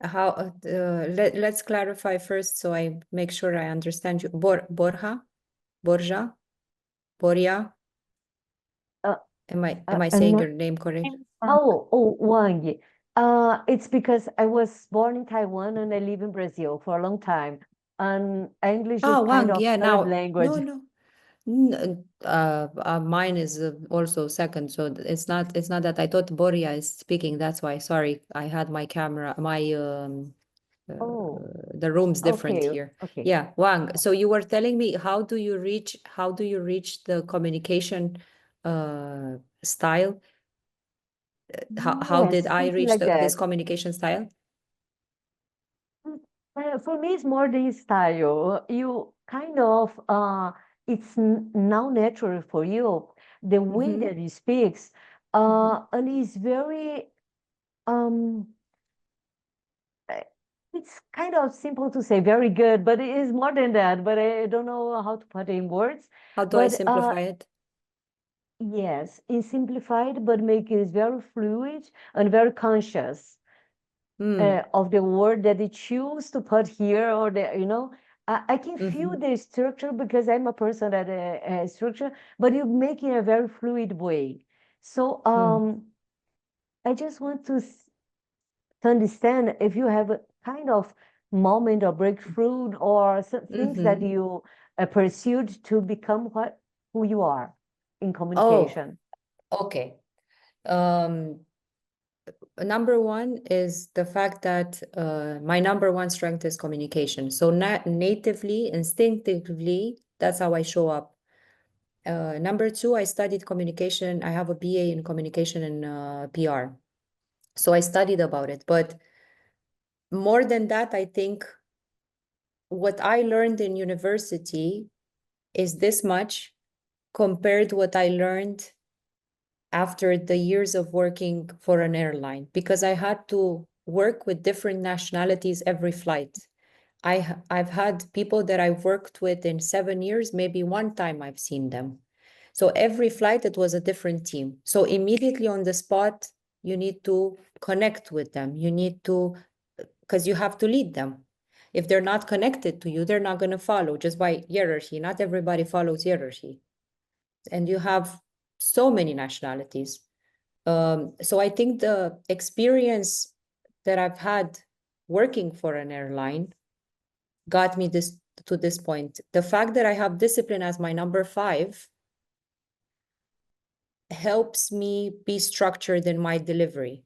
Let's clarify first so I make sure I understand you. Borja, Borja, Boria. Uh, Am I saying no. your name correct? Oh, Wang. It's because I was born in Taiwan and I live in Brazil for a long time. And English is kind Wang, of yeah, third now, language. mine is also second, so it's not that I thought Boria is speaking, that's why, sorry, I had my camera, Oh, the room's different okay, here. okay. Yeah, Wang, so you were telling me, how do you reach the communication style? How Yes, did I something reach like this that. communication style? For me, it's more the style. You kind of, it's now natural for you, the way Mhm. that you speaks, and it's very, um, it's kind of simple to say, very good, but it is more than that. But I don't know how to put it in words. How do I But simplify it? yes, it's simplified, but make it very fluid and very conscious. Of the word that they choose to put here, or I can feel the structure because I'm a person that has structure, but you make it a very fluid way. So I just want to understand if you have a kind of moment or breakthrough or some things that you pursued to become who you are in communication. Okay. Number one is the fact that my number one strength is communication. So natively, instinctively, that's how I show up. Number two, I studied communication. I have a BA in communication and PR. So I studied about it. But more than that, I think what I learned in university is this much compared to what I learned after the years of working for an airline, because I had to work with different nationalities every flight. I've had people that I've worked with in 7 years, maybe one time I've seen them. So every flight, it was a different team. So immediately on the spot, you need to connect with them. You need to, because you have to lead them. If they're not connected to you, they're not going to follow just by hierarchy. Not everybody follows hierarchy. And you have so many nationalities. So I think the experience that I've had working for an airline got me to this point. The fact that I have discipline as my number 5 helps me be structured in my delivery.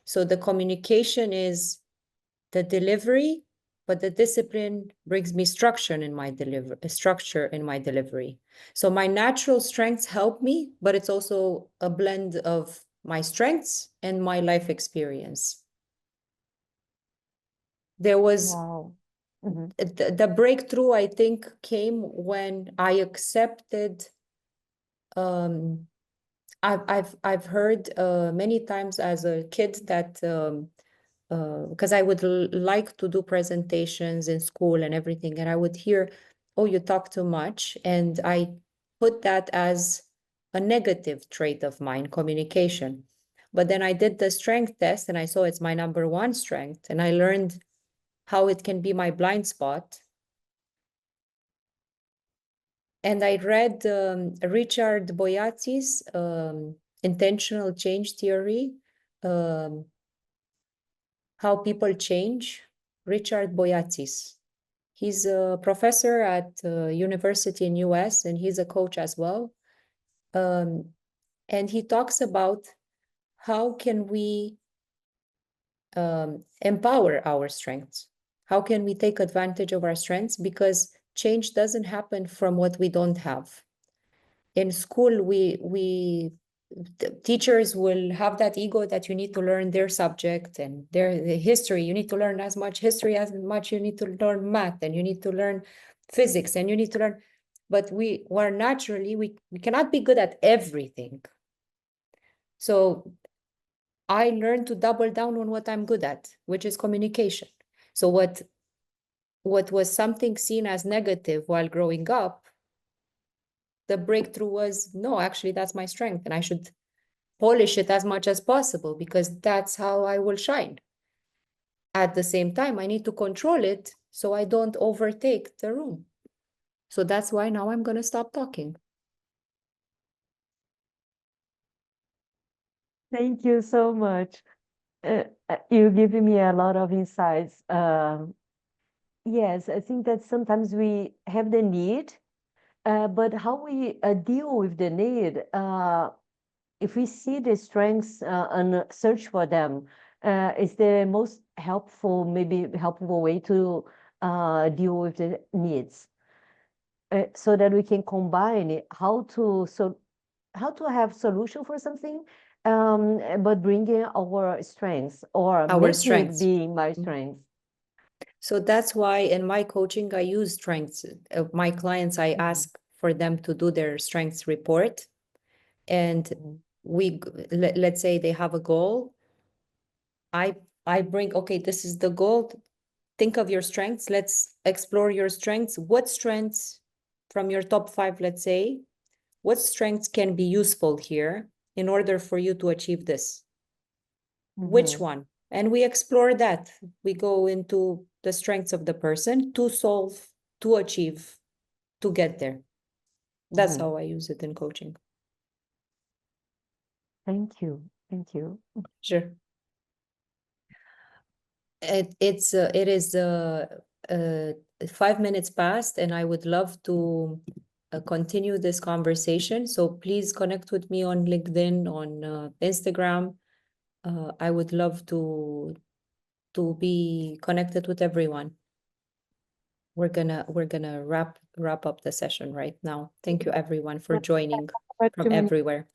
So the communication is the delivery, but the discipline brings me structure in my delivery. So my natural strengths help me, but it's also a blend of my strengths and my life experience. There was Wow. the breakthrough, I think, came when I accepted. I've heard many times as a kid that because I would like to do presentations in school and everything, and I would hear, "Oh, you talk too much," and I put that as a negative trait of mine, communication. But then I did the strength test, and I saw it's my number one strength, and I learned how it can be my blind spot. And I read Richard Boyatzis intentional change theory, how people change. Richard Boyatzis. He's a professor at university in US, and he's a coach as well. And he talks about how can we empower our strengths? How can we take advantage of our strengths? Because change doesn't happen from what we don't have. In school, teachers will have that ego that you need to learn their subject and their history. You need to learn as much history as much you need to learn math, and you need to learn physics, and you need to learn. But we cannot be good at everything. So I learned to double down on what I'm good at, which is communication. So what was something seen as negative while growing up, the breakthrough was, no, actually, that's my strength, and I should polish it as much as possible because that's how I will shine. At the same time, I need to control it so I don't overtake the room. So that's why now I'm going to stop talking. Thank you so much. You're giving me a lot of insights. Yes, I think that sometimes we have the need, but how we deal with the need, if we see the strengths and search for them, is the most helpful, maybe helpful way to deal with the needs, so that we can combine it, how to have solution for something, but bringing our strengths or Our making strengths. it being my strengths. So that's why in my coaching, I use strengths. My clients, I ask for them to do their strengths report. And let's say they have a goal. I bring, okay, this is the goal. Think of your strengths. Let's explore your strengths. What strengths from your top 5, let's say, what strengths can be useful here in order for you to achieve this? Which one? And we explore that. We go into the strengths of the person to solve, to achieve, to get there. That's how I use it in coaching. Thank you. Thank you. Sure. It is 5 minutes past, and I would love to continue this conversation. So please connect with me on LinkedIn, on Instagram. I would love to be connected with everyone. We're gonna wrap up the session right now. Thank you everyone for joining from everywhere.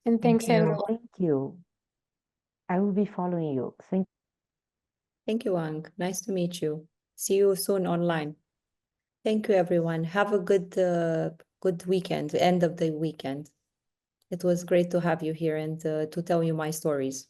And thanks everyone. Thank you. I will be following you. Thank you, Ang. Nice to meet you. See you soon online. Thank you, everyone. Have a good weekend, end of the weekend. It was great to have you here and to tell you my stories.